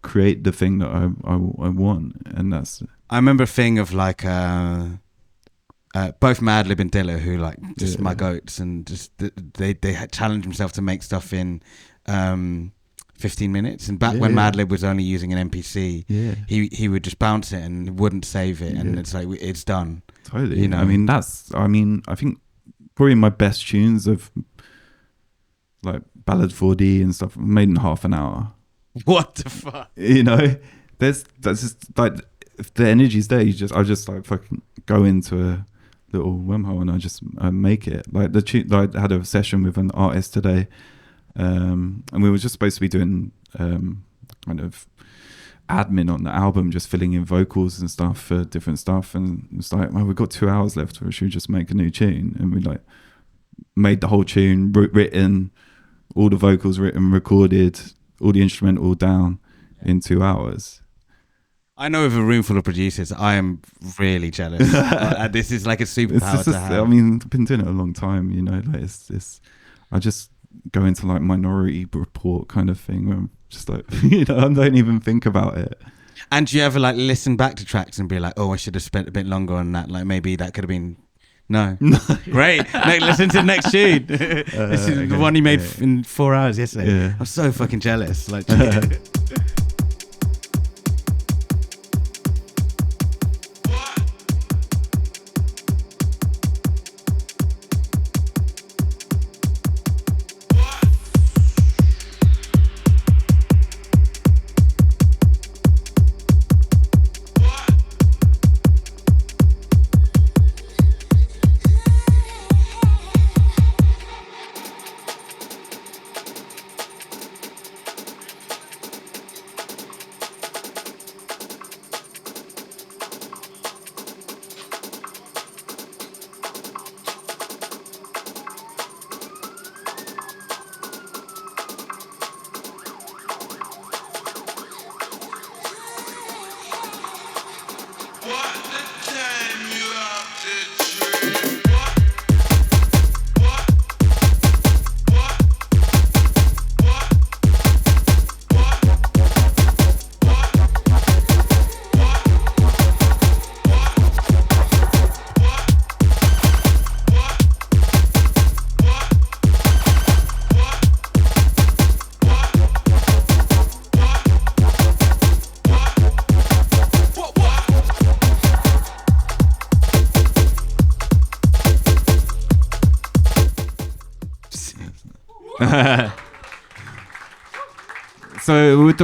create the thing that I want, and that's. I remember a thing of like both Madlib and Dilla, who like just my goats, and just they had challenged themselves to make stuff in 15 minutes. And back when Madlib was only using an MPC, he would just bounce it and wouldn't save it, and it's like it's done. Totally. You know, I think probably my best tunes of like Ballad 4D and stuff made in half an hour. What the fuck? You know, that's just like if the energy's there, I just like fucking go into a little wormhole and I just make it. Like the tune, I had a session with an artist today, and we were just supposed to be doing kind of admin on the album, just filling in vocals and stuff for different stuff. And it's like, well, we've got 2 hours left, or should we just make a new tune? And we like made the whole tune, written, all the vocals written, recorded, all the instrumental down in 2 hours. I know of a room full of producers, I am really jealous. This is like a superpower to have. I mean, I've been doing it a long time, you know, like it's I just go into like Minority Report kind of thing where I'm just like, you know, I don't even think about it. And do you ever like listen back to tracks and be like, oh, I should have spent a bit longer on that, like maybe that could have been no. Great. Listen to the next tune. This is the one you made in 4 hours yesterday. I'm so fucking jealous, like. So with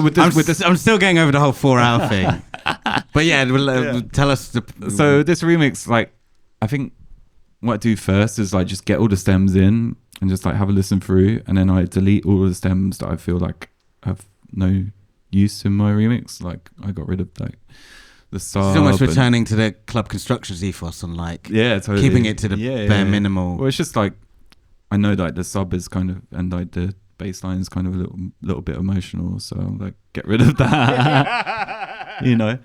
this, I'm still getting over the whole 4 hour thing. But yeah, tell us. So this remix, like, I think what I do first is like just get all the stems in and just like have a listen through, and then I delete all the stems that I feel like have no use in my remix. Like I got rid of like the sub. It's almost returning to the club constructions ethos and like totally. keeping it to the bare minimal. Well, it's just like I know like the sub is kind of, and like the bass line is kind of a little bit emotional, so I'm like, get rid of that. You know.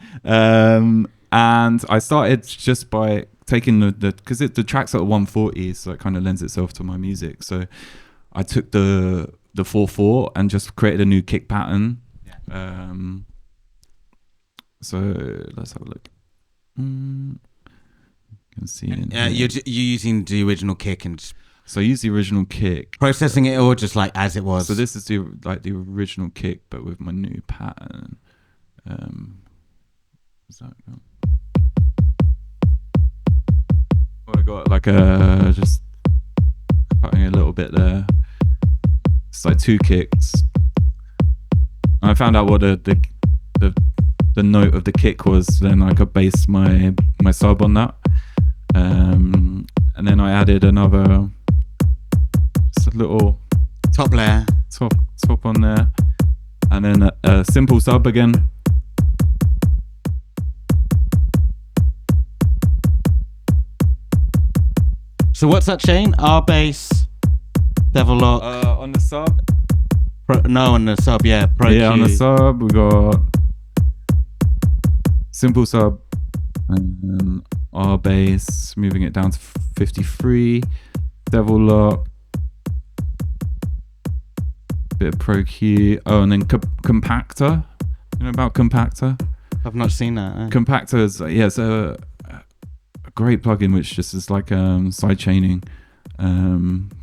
And I started just by taking the because the track's at 140, so it kind of lends itself to my music. So I took the 4/4 and just created a new kick pattern. So let's have a look. You can see. You're using the original kick and so I use the original kick, processing it or just like as it was. So this is the original kick, but with my new pattern. Is that go? Well, I got like just cutting a little bit there. It's like 2 kicks. And I found out what the note of the kick was. Then I could base my sub on that. And then I added another, just a little top layer, top on there, and then a simple sub again. So what's that chain? R bass, Devil Lock. On the sub. On the sub, yeah. Pro Q. On the sub we got simple sub and R bass, moving it down to 53. Devil Lock. Bit of Pro Q. Oh, and then Compactor. You know about Compactor? I've not seen that. Compactor is it's a great plugin which just is like side chaining,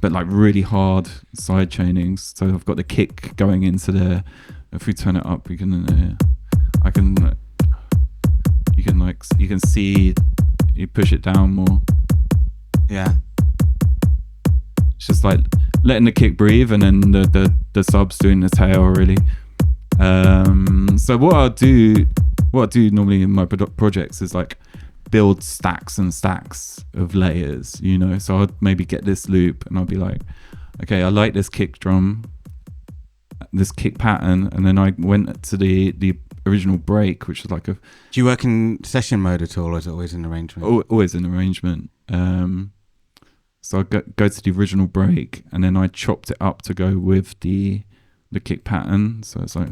but like really hard side chainings. So I've got the kick going into there. If we turn it up, you can see you push it down more. Yeah. It's just like letting the kick breathe, and then the subs doing the tail really. So what I do normally in my projects is like build stacks and stacks of layers, you know. So I'd maybe get this loop and I'll be like, okay, I like this kick drum, this kick pattern, and then I went to the original break, which is like a. Do you work in session mode at all, or is it always in arrangement? Always in arrangement. So I go to the original break, and then I chopped it up to go with the kick pattern. So it's like.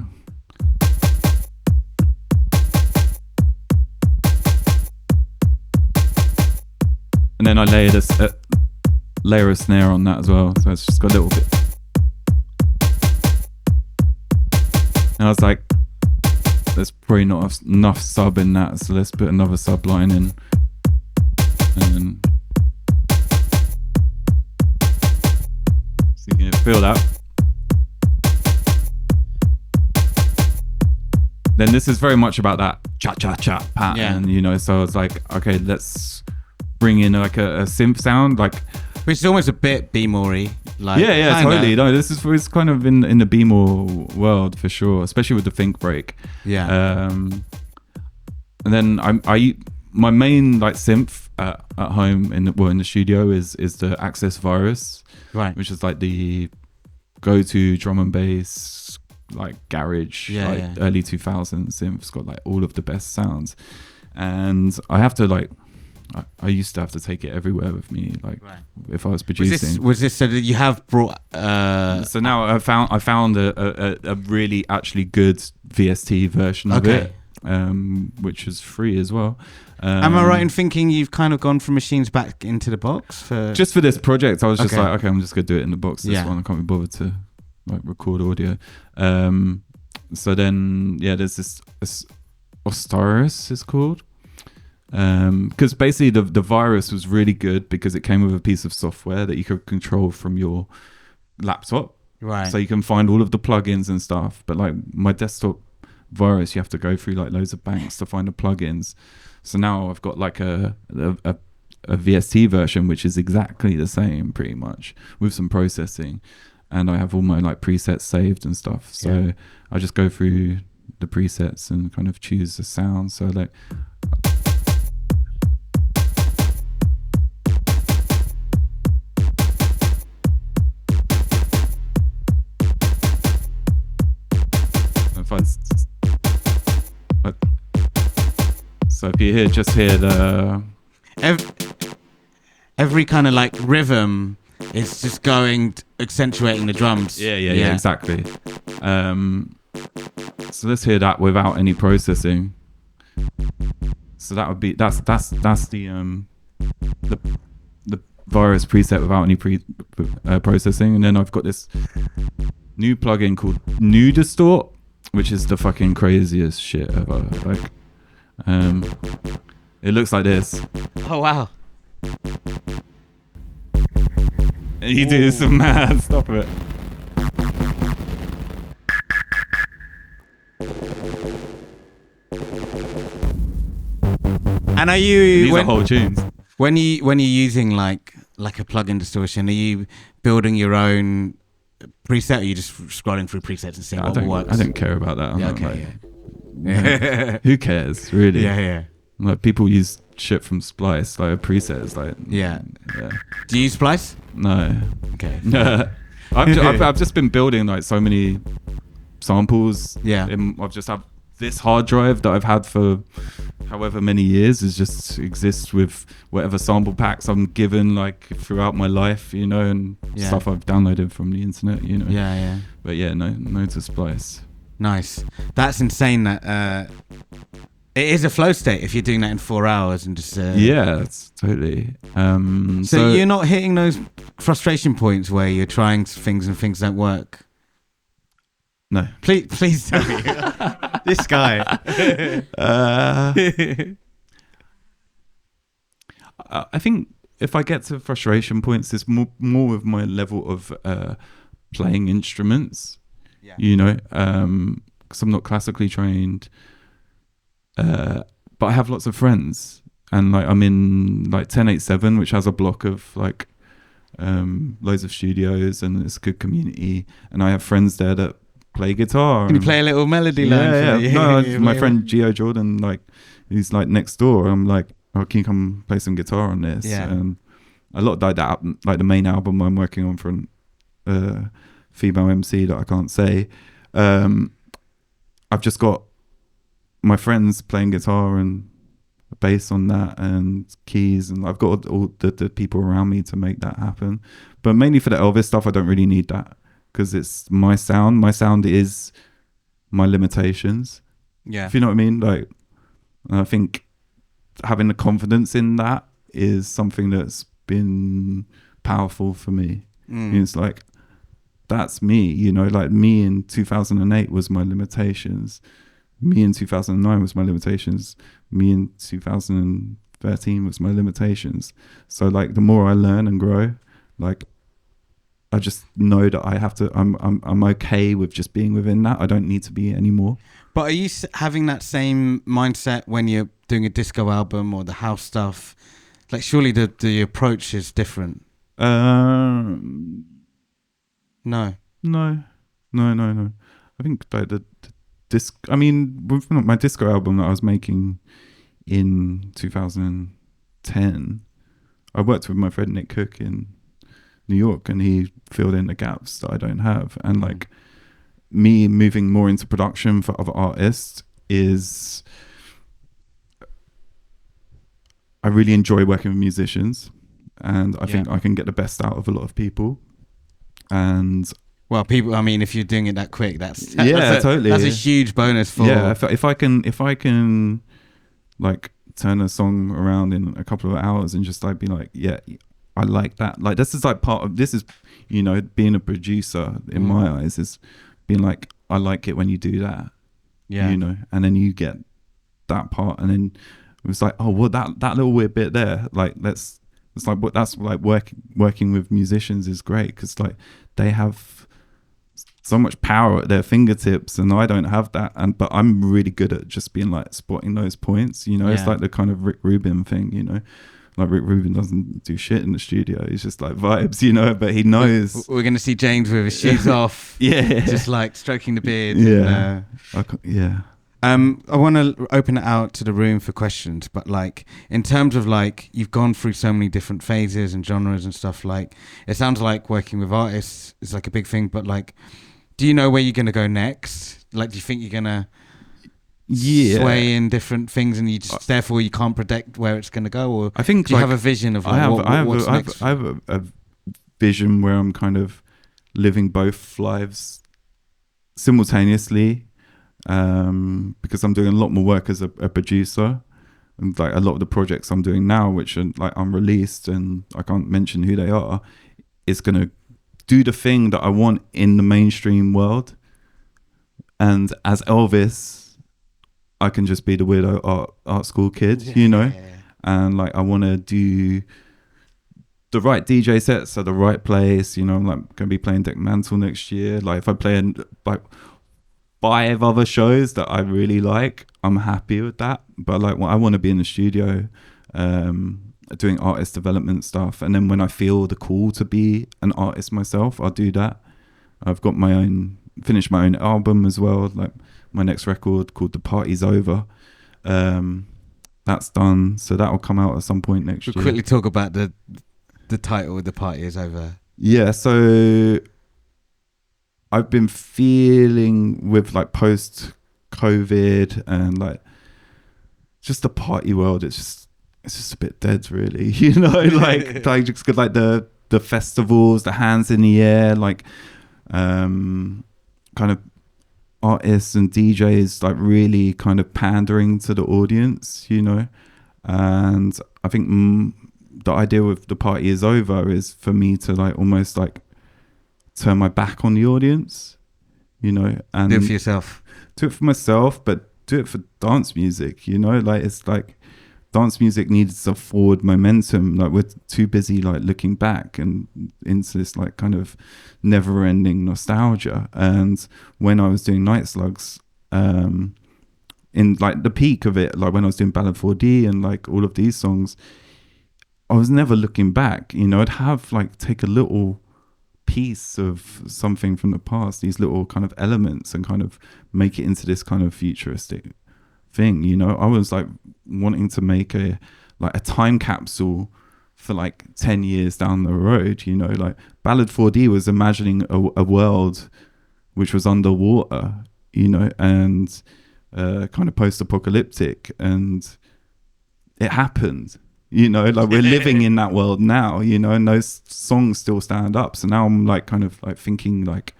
And then I layer a snare on that as well. So it's just got a little bit. And I was like, there's probably not enough sub in that, so let's put another sub line in. And then so you can feel that. Then this is very much about that cha-cha-cha pattern, you know. So I was like, okay, let's bring in like a synth sound, like, which is almost a bit B-more-y, like totally. No, this is kind of in the B-more world for sure, especially with the think break. And then my main like synth at home in the studio is the Access Virus, right, which is like the go-to drum and bass like garage, early 2000s synth. It's got like all of the best sounds, and I have to like. I used to have to take it everywhere with me, like if I was producing. Was this so that you have brought? So now I found a really actually good VST version of it, which is free as well. Am I right in thinking you've kind of gone from machines back into the box just for this project? I was just like, okay, I'm just gonna do it in the box. This one I can't be bothered to like record audio. So then there's this Osiris is called. Because basically the virus was really good because it came with a piece of software that you could control from your laptop, right? So you can find all of the plugins and stuff. But like my desktop virus, you have to go through like loads of banks to find the plugins. So now I've got like a VST version which is exactly the same pretty much with some processing, and I have all my like presets saved and stuff. So I just go through the presets and kind of choose the sound. So like. So if you just hear the every kind of like rhythm is just going accentuating the drums. Yeah, exactly. So let's hear that without any processing. So that would be that's the virus preset without any processing, and then I've got this new plugin called New Distort, which is the fucking craziest shit ever. Like, it looks like this. Oh wow! And you do some mad stuff with it. And are you These are whole tunes. when you're using like a plug-in distortion? Are you building your own preset? Or are you just scrolling through presets and seeing what works? I don't care about that. Yeah. Who cares, really? Yeah. Like, people use shit from Splice, like a preset is like. Yeah. Do you use Splice? No. Okay. I've just been building like so many samples. Yeah. I've just have this hard drive that I've had for however many years is just exists with whatever sample packs I'm given like throughout my life, you know, and stuff I've downloaded from the internet, you know. Yeah. But yeah, no to Splice. Nice. That's insane. That it is a flow state if you're doing that in 4 hours and just. Yeah, it's totally. So you're not hitting those frustration points where you're trying things and things don't work. No. Please tell me. This guy. I think if I get to frustration points, it's more with my level of playing instruments. Yeah. You know, because I'm not classically trained, but I have lots of friends, and like I'm in like 1087, which has a block of like loads of studios, and it's a good community, and I have friends there that play guitar. Can you play a little melody line? Yeah. No, my friend Gio Jordan, like, he's like next door. I'm like, oh, can you come play some guitar on this? Yeah. And a lot like that, like the main album I'm working on for a female MC that I can't say. I've just got my friends playing guitar and bass on that and keys, and I've got all the people around me to make that happen. But mainly for the L-Vis stuff, I don't really need that, because it's my sound. My sound is my limitations. Yeah. If you know what I mean? Like, I think having the confidence in that is something that's been powerful for me. It's like, that's me, you know, like me in 2008 was my limitations. Me in 2009 was my limitations. Me in 2013 was my limitations. So like, the more I learn and grow, like, I just know that I have to. I'm okay with just being within that. I don't need to be anymore. But are you having that same mindset when you're doing a disco album or the house stuff? Like, surely the approach is different. No. I think like the disc. I mean, with my disco album that I was making in 2010, I worked with my friend Nick Cook in New York, and he filled in the gaps that I don't have. And like, me moving more into production for other artists is, I really enjoy working with musicians, and I think I can get the best out of a lot of people. And well, people, I mean, if you're doing it that quick, that's totally, that's a huge bonus for. Yeah, if I can like turn a song around in a couple of hours and just like be like, yeah, I like that. Like, this is like part of this is, you know, being a producer in my eyes is being like, I like it when you do that. Yeah. You know, and then you get that part, and then it was like, oh, well, that little weird bit there, like, it's like, what that's like working with musicians is great, because like they have so much power at their fingertips, and I don't have that. But I'm really good at just being like spotting those points, you know. It's like the kind of Rick Rubin thing, you know. Like, Rick Rubin doesn't do shit in the studio. He's just like vibes, you know, but he knows. We're going to see James with his shoes off. Yeah. Just like stroking the beard. Yeah. I want to open it out to the room for questions, but like, in terms of like, you've gone through so many different phases and genres and stuff, like, it sounds like working with artists is like a big thing, but like, do you know where you're going to go next? Like, do you think you're going to swaying different things, and you just therefore you can't predict where it's going to go? Or I think do you have a vision of what's next? I have a vision where I'm kind of living both lives simultaneously, because I'm doing a lot more work as a producer, and like a lot of the projects I'm doing now, which are like unreleased and I can't mention who they are, is going to do the thing that I want in the mainstream world. And as L-Vis, I can just be the weirdo art school kid, you know? And like, I want to do the right DJ sets at the right place, you know. I'm like going to be playing Deck Mantle next year. Like if I play in like 5 other shows that I really like, I'm happy with that. But like, I want to be in the studio, doing artist development stuff. And then when I feel the call to be an artist myself, I'll do that. I've got finished my own album as well, like my next record called The Party's Over. That's done, so that will come out at some point next year. Quickly talk about the title, The Party Is Over. Yeah, so I've been feeling with like post-COVID and like just the party world, it's just a bit dead, really. You know, like just like the festivals, the hands in the air, like kind of artists and DJs like really kind of pandering to the audience, you know. And I think the idea with The Party Is Over is for me to like almost like turn my back on the audience, you know, and do it for yourself. Do it for myself, but do it for dance music, you know. Like it's like dance music needs some forward momentum. Like we're too busy like looking back and into this like kind of never-ending nostalgia. And when I was doing Night Slugs, in like the peak of it, like when I was doing Ballad 4D and like all of these songs, I was never looking back. You know, I'd have like take a little piece of something from the past, these little kind of elements, and kind of make it into this kind of futuristic thing, you know. I was like wanting to make a time capsule for like 10 years down the road, you know. Like Ballad 4D was imagining a world which was underwater, you know, and kind of post-apocalyptic, and it happened, you know. Like we're living in that world now, you know, and those songs still stand up. So now I'm like kind of like thinking like,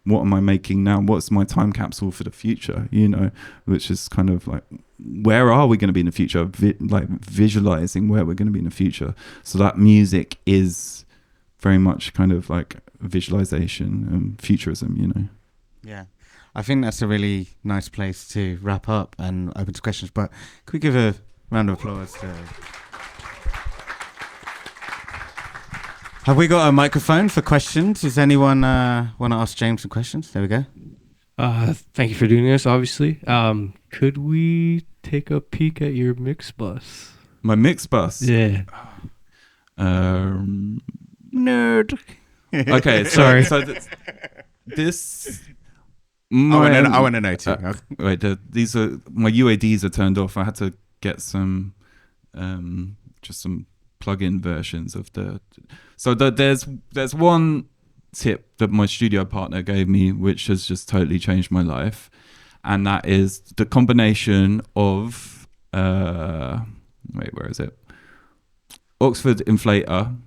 what am I making now? What's my time capsule for the future? You know, which is kind of like, where are we going to be in the future? Like visualizing where we're going to be in the future. So that music is very much kind of like visualization and futurism, you know. Yeah, I think that's a really nice place to wrap up and open to questions. But could we give a round of applause to... Have we got a microphone for questions? Does anyone want to ask James some questions? There we go. Thank you for doing this, obviously. Could we take a peek at your mix bus? My mix bus? Yeah. Nerd. Okay, sorry. So this... I want to know too. Wait, these are... My UADs are turned off. I had to get some... just some plug-in versions of there's one tip that my studio partner gave me which has just totally changed my life, and that is the combination of where is it, Oxford Inflator,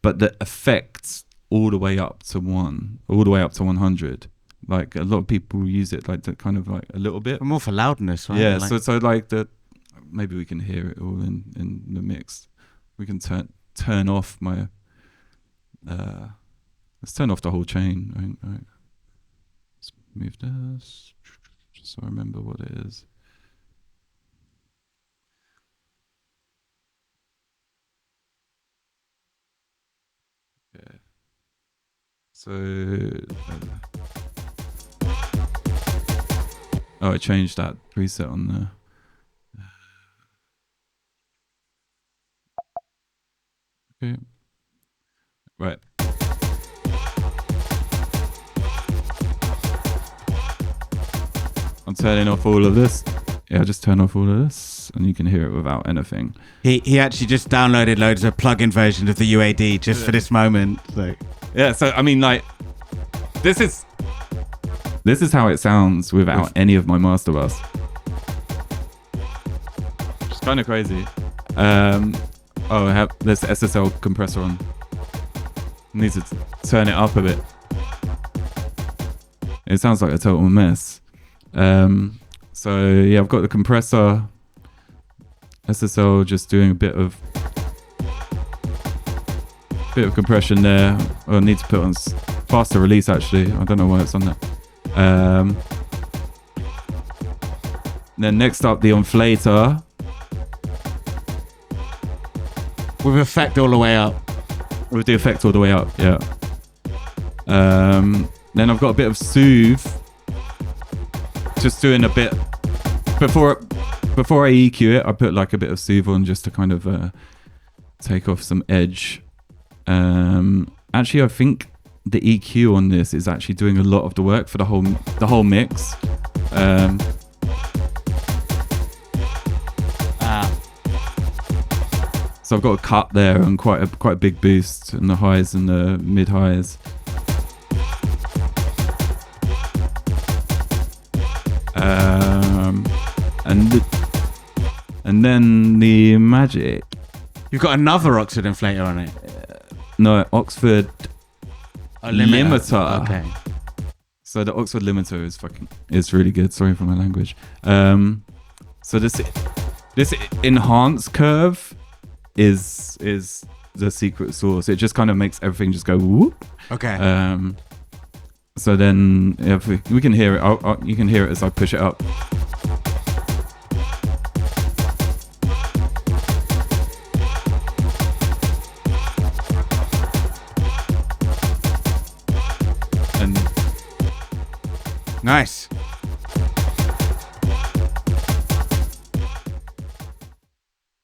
but the effects all the way up to 100. Like a lot of people use it like to kind of like a little bit more for loudness, right? Yeah, like... so like the... Maybe we can hear it all in the mix. We can turn off my... let's turn off the whole chain. Right. Let's move this, just so I remember what it is. Okay. So... I changed that preset on there. Okay. Right. I'm turning off all of this. Yeah, just turn off all of this and you can hear it without anything. He actually just downloaded loads of plug-in versions of the UAD just for this moment. So. Yeah, so I mean like this This is how it sounds without any of my master bus. It's kind of crazy. I have this SSL compressor on. Need to turn it up a bit. It sounds like a total mess. So yeah, I've got the compressor, SSL, just doing a bit of compression there. I need to put on faster release actually. I don't know why it's on that. Then next up, the inflator. With effect all the way up. With the effect all the way up, yeah. Then I've got a bit of soothe. Just doing a bit before I EQ it. I put like a bit of soothe on just to kind of take off some edge. Actually, I think the EQ on this is actually doing a lot of the work for the whole mix. So I've got a cut there and quite a big boost in the highs and the mid highs. And then the Magic. You've got another Oxford inflator on it. No, Oxford limiter. Okay. So the Oxford limiter is really good. Sorry for my language. So this enhance curve is the secret sauce. It just kind of makes everything just go whoop. Okay. So then if we can hear it. You can hear it as I push it up. Nice.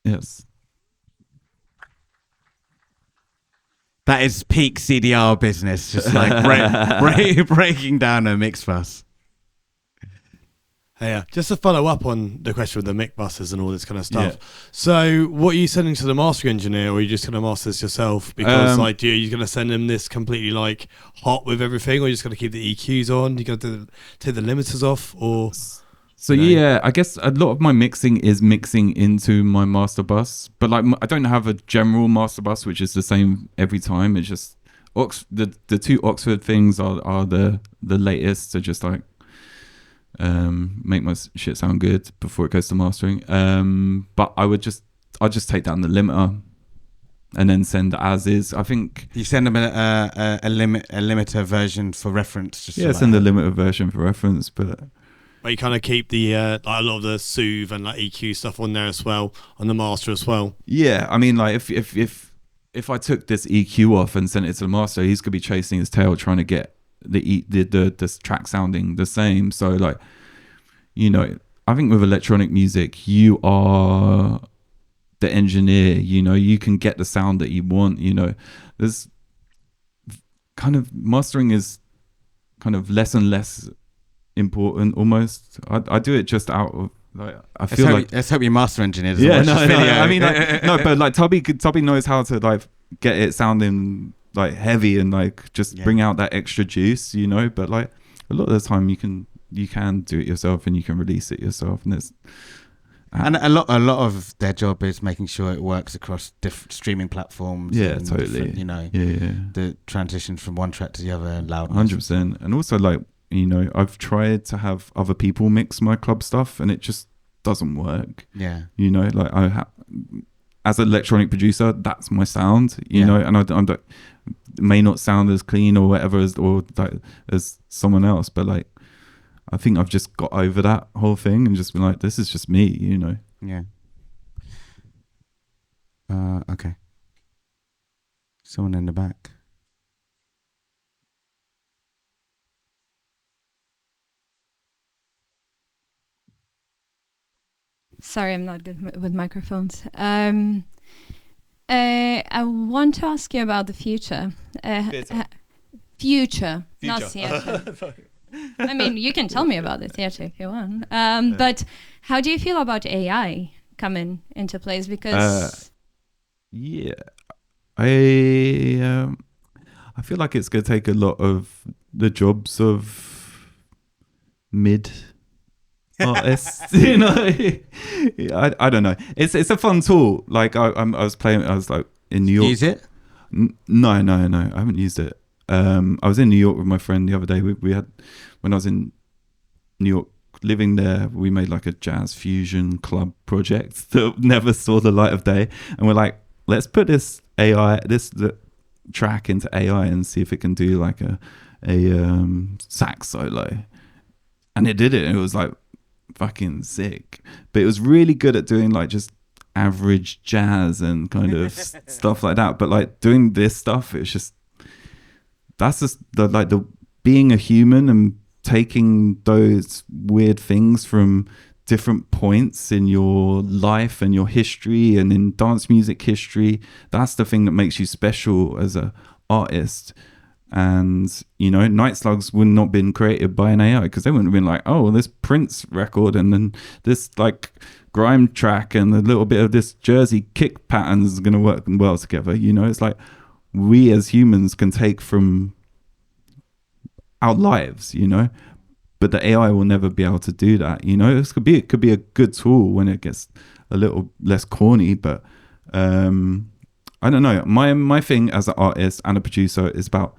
Yes. That is peak CDR business, just like breaking down a mix bus. Yeah, just to follow up on the question with the mic buses and all this kind of stuff. Yeah. So, what are you sending to the mastering engineer, or are you just going to master this yourself? Because, are you going to send them this completely like hot with everything, or are you just going to keep the EQs on? You going to take the limiters off, or? So yeah, I guess a lot of my mixing is mixing into my master bus, but like I don't have a general master bus which is the same every time. It's just the two Oxford things are the latest to just like make my shit sound good before it goes to mastering. But I'll just take down the limiter and then send as is. I think you send them a limiter version for reference. Just send the limiter version for reference, but you kind of keep the a lot of the soothe and like EQ stuff on there as well, on the master as well. Yeah, I mean, like if I took this EQ off and sent it to the master, he's gonna be chasing his tail trying to get the track sounding the same. So like, you know, I think with electronic music, you are the engineer. You know, you can get the sound that you want. You know, there's kind of mastering is kind of less and less important almost. I do it just out of like I feel like let's hope your master engineer doesn't watch this video. I mean like, no, but like Tubby knows how to like get it sounding like heavy and like just bring out that extra juice, you know. But like a lot of the time you can do it yourself and you can release it yourself, and it's and a lot of their job is making sure it works across different streaming platforms. Yeah, totally. You know, the transition from one track to the other and loudness. 100%. And also like, you know, I've tried to have other people mix my club stuff and it just doesn't work. Yeah. You know, like as an electronic producer, that's my sound, you know, and I may not sound as clean or whatever as someone else, but like, I think I've just got over that whole thing and just been like, this is just me, you know? Yeah. Okay. Someone in the back. Sorry, I'm not good with microphones. I want to ask you about the future. Future, not theatre. I mean, you can tell me about the theatre if you want. But how do you feel about AI coming into place? Because I feel like it's going to take a lot of the jobs of mid artists. You know, I don't know. It's a fun tool. Like I was playing. I was like in New York. Use it? No. I haven't used it. I was in New York with my friend the other day. We had, when I was in New York living there, we made like a jazz fusion club project that never saw the light of day, and we're like, let's put this the track into AI and see if it can do like a sax solo, and it did it, and it was like fucking sick. But it was really good at doing like just average jazz and kind of stuff like that. But like doing this stuff, it's just, that's just the being a human and taking those weird things from different points in your life and your history and in dance music history. That's the thing that makes you special as a artist. And you know, Night Slugs would not have been created by an AI, because they wouldn't have been like, oh, this Prince record and then this like grime track and a little bit of this Jersey kick pattern is going to work well together. You know, it's like we as humans can take from our lives, you know, but the AI will never be able to do that. You know, it could be a good tool when it gets a little less corny, but I don't know. My thing as an artist and a producer is about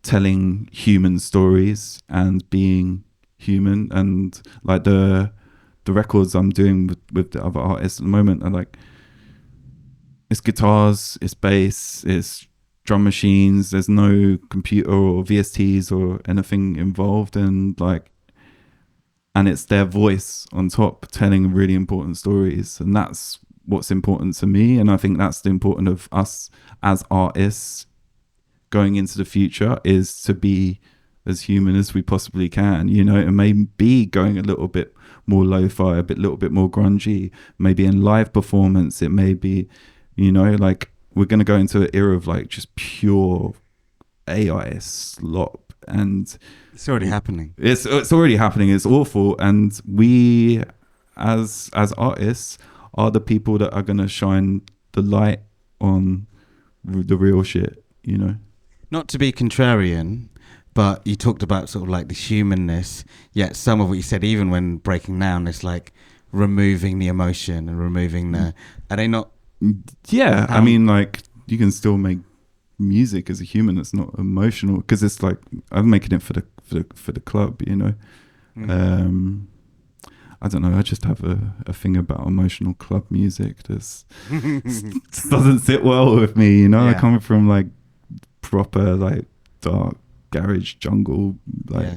telling human stories and being human. And like the records I'm doing with the other artists at the moment are like, it's guitars, it's bass, it's drum machines, there's no computer or VSTs or anything involved, and it's their voice on top telling really important stories. And that's what's important to me, and I think that's the important of us as artists going into the future, is to be as human as we possibly can, you know. And maybe going a little bit more lo-fi, a little bit more grungy, maybe in live performance it may be, you know, like we're going to go into an era of like just pure AI slop, and it's already happening. It's already happening. It's awful, and we as artists are the people that are going to shine the light on the real shit, you know. Not to be contrarian, but you talked about sort of like the humanness, yet some of what you said, even when breaking down, it's like removing the emotion and removing the, are they not? Yeah, I mean, like you can still make music as a human that's not emotional, because it's like I'm making it for the club, you know. I don't know, I just have a thing about emotional club music that doesn't sit well with me, you know. I come from like proper like dark garage jungle, like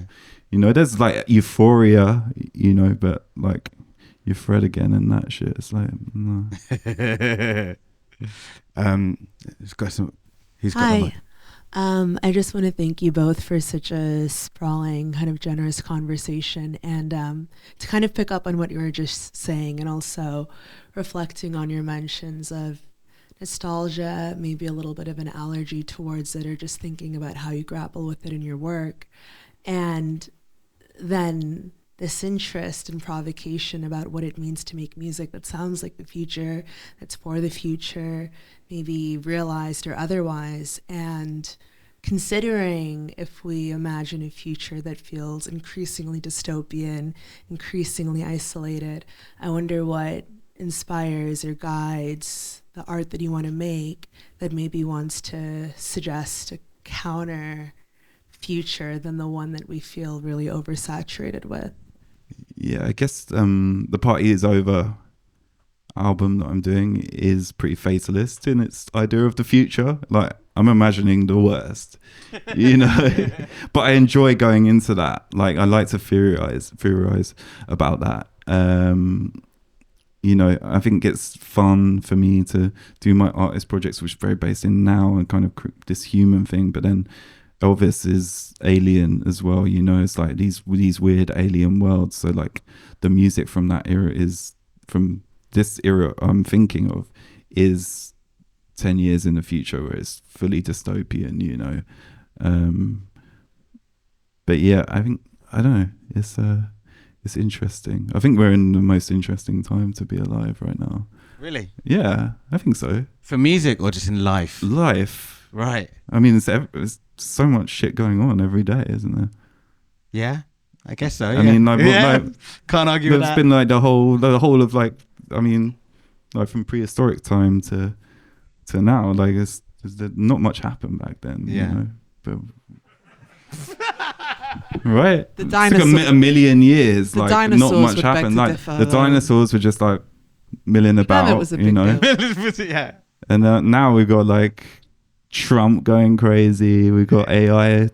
you know, there's like euphoria, you know, but like you Fred again and that shit, it's like no. He's got Hi. the mic. I just want to thank you both for such a sprawling, kind of generous conversation, and to kind of pick up on what you were just saying, and also reflecting on your mentions of nostalgia, maybe a little bit of an allergy towards it, or just thinking about how you grapple with it in your work, and then this interest and provocation about what it means to make music that sounds like the future, that's for the future, maybe realized or otherwise. And considering if we imagine a future that feels increasingly dystopian, increasingly isolated, I wonder what inspires or guides the art that you want to make that maybe wants to suggest a counter future than the one that we feel really oversaturated with. Yeah, I guess the Party Is Over album that I'm doing is pretty fatalist in its idea of the future. Like, I'm imagining the worst, you know. But I enjoy going into that. Like, I like to theorize about that. You know, I think it's fun for me to do my artist projects, which are very based in now and kind of this human thing. But then L-Vis is alien as well, you know. It's like these weird alien worlds. So like the music from that era is from this era I'm thinking of is 10 years in the future, where it's fully dystopian, you know. But yeah, I think, I don't know, it's interesting. I think we're in the most interesting time to be alive right now. Really? Yeah, I think so. For music or just in life? Life. Right. I mean, there's so much shit going on every day, isn't there? Yeah. I guess so. I mean, like, can't argue with there's that. been like the whole of like, I mean, like from prehistoric time to now, like there's not much happened back then. Yeah. You know? But right. The It took dinosaurs. a million years. The Like dinosaurs not much would beg happened. to Like differ, the though. dinosaurs were just like milling them about. it was a you big know. deal. Yeah. And now we've got like Trump going crazy. We've got AI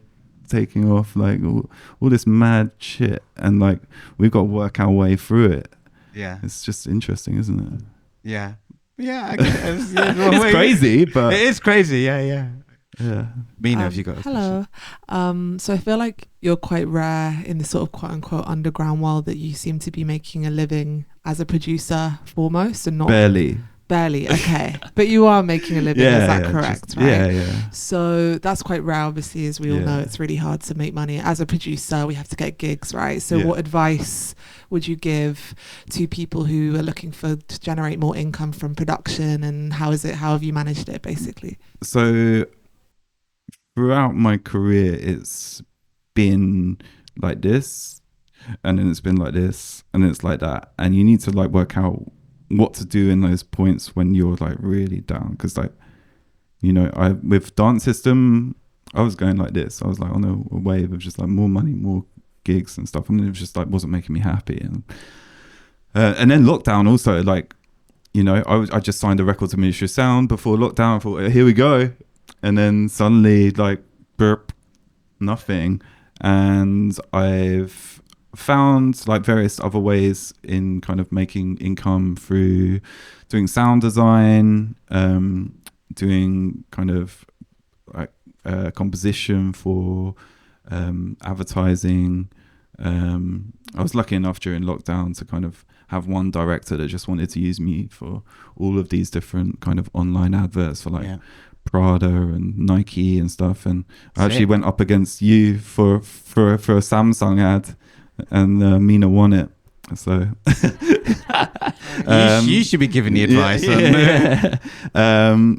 taking off, like all this mad shit, and like we've got to work our way through it. Yeah. It's just interesting, isn't it? Yeah. Yeah. I guess. Yeah, It's crazy, but It is crazy. Yeah. yeah. Mina, have you got a Hello. So I feel like you're quite rare in the sort of quote unquote underground world that you seem to be making a living as a producer foremost and not barely. Okay. But you are making a living, is that correct? Right? Yeah. So that's quite rare, obviously, as we all know. Yeah. It's really hard to make money. As a producer, we have to get gigs, right? So Yeah. what advice would you give to people who are looking to generate more income from production, and how have you managed it, basically? So throughout my career, it's been like this, and then it's been like this, and then it's like that, and you need to like work out what to do in those points when you're like really down, because like, you know, with Dance System, I was going like this. I was like on a wave of just like more money, more gigs and stuff, and it was just like wasn't making me happy. And then lockdown also, like, you know, I just signed a record to Ministry of Sound before lockdown. I thought, here we go, and then suddenly like burp, nothing. And I've found like various other ways in kind of making income through doing sound design, doing kind of like composition for advertising. I was lucky enough during lockdown to kind of have one director that just wanted to use me for all of these different kind of online adverts for like Prada and Nike and stuff. And I actually went up against you for a Samsung ad, and Mina won it. So you should be giving the advice.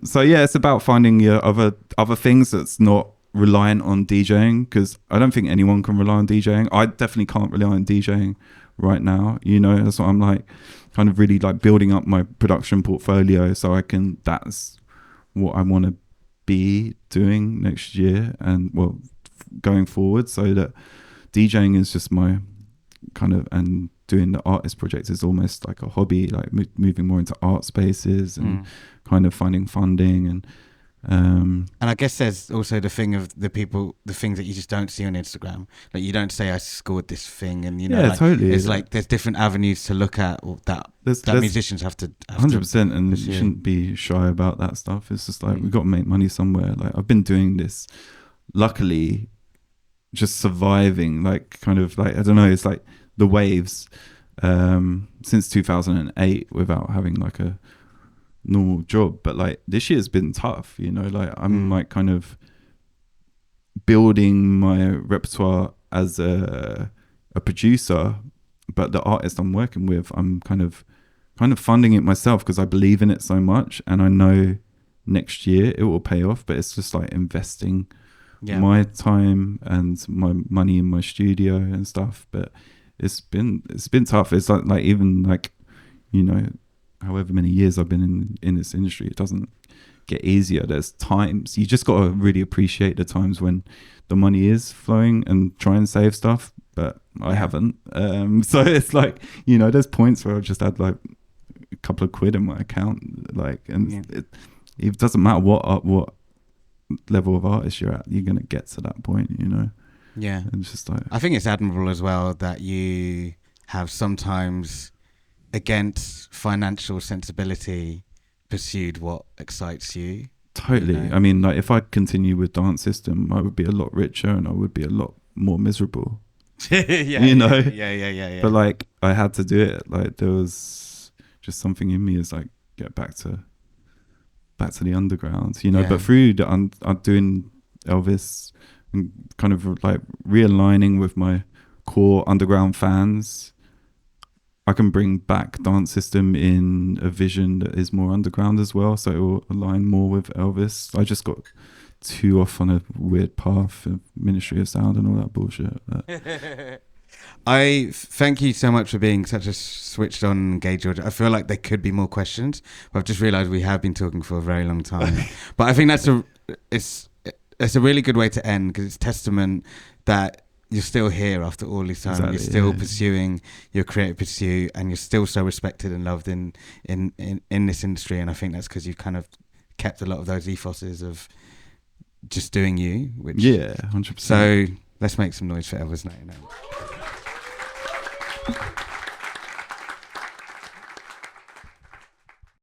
So yeah, it's about finding your other things that's not reliant on DJing, because I don't think anyone can rely on DJing. I definitely can't rely on DJing right now. You know, that's what I'm like kind of really like building up my production portfolio, so that's what I want to be doing next year and going forward, so that DJing is just my kind of, and doing the artist project is almost like a hobby, like moving more into art spaces and kind of finding funding and I guess there's also the thing of the things that you just don't see on Instagram. Like you don't say I scored this thing, and you know, totally. It's like there's different avenues to look at that musicians have to 100%, and you shouldn't be shy about that stuff. It's just like we've got to make money somewhere. Like I've been doing this, luckily, just surviving. Like kind of like, I don't know. It's like the waves since 2008 without having like a normal job. But like this year's been tough, you know. Like I'm like kind of building my repertoire as a producer, but the artist I'm working with, I'm kind of funding it myself because I believe in it so much, and I know next year it will pay off. But it's just like investing my time and my money in my studio and stuff. But it's been tough. It's like even like, you know, however many years I've been in this industry, it doesn't get easier. There's times you just got to really appreciate the times when the money is flowing and try and save stuff, but I haven't. So it's like, you know, there's points where I've just had like a couple of quid in my account, like, and it doesn't matter what level of artist you're at, you're gonna get to that point, you know. Yeah, and it's just like, I think it's admirable as well that you have sometimes, against financial sensibility, pursued what excites you. Totally. You know? I mean, like if I continue with Dance System, I would be a lot richer and I would be a lot more miserable. You know? Yeah. But like I had to do it. Like there was just something in me is like get back to the underground, you know. But through I'm doing L-Vis and kind of like realigning with my core underground fans, I can bring back Dance System in a vision that is more underground as well, so it will align more with L-Vis. I just got too off on a weird path of Ministry of Sound and all that bullshit. Thank you so much for being such a switched on, engaged audience. I feel like there could be more questions, but I've just realised we have been talking for a very long time. But I think it's a really good way to end, because it's testament that you're still here after all this time. Exactly, you're still pursuing your creative pursuit, and you're still so respected and loved in this industry. And I think that's because you've kind of kept a lot of those ethoses of just doing you. Which 100%. So let's make some noise for L-Vis 99.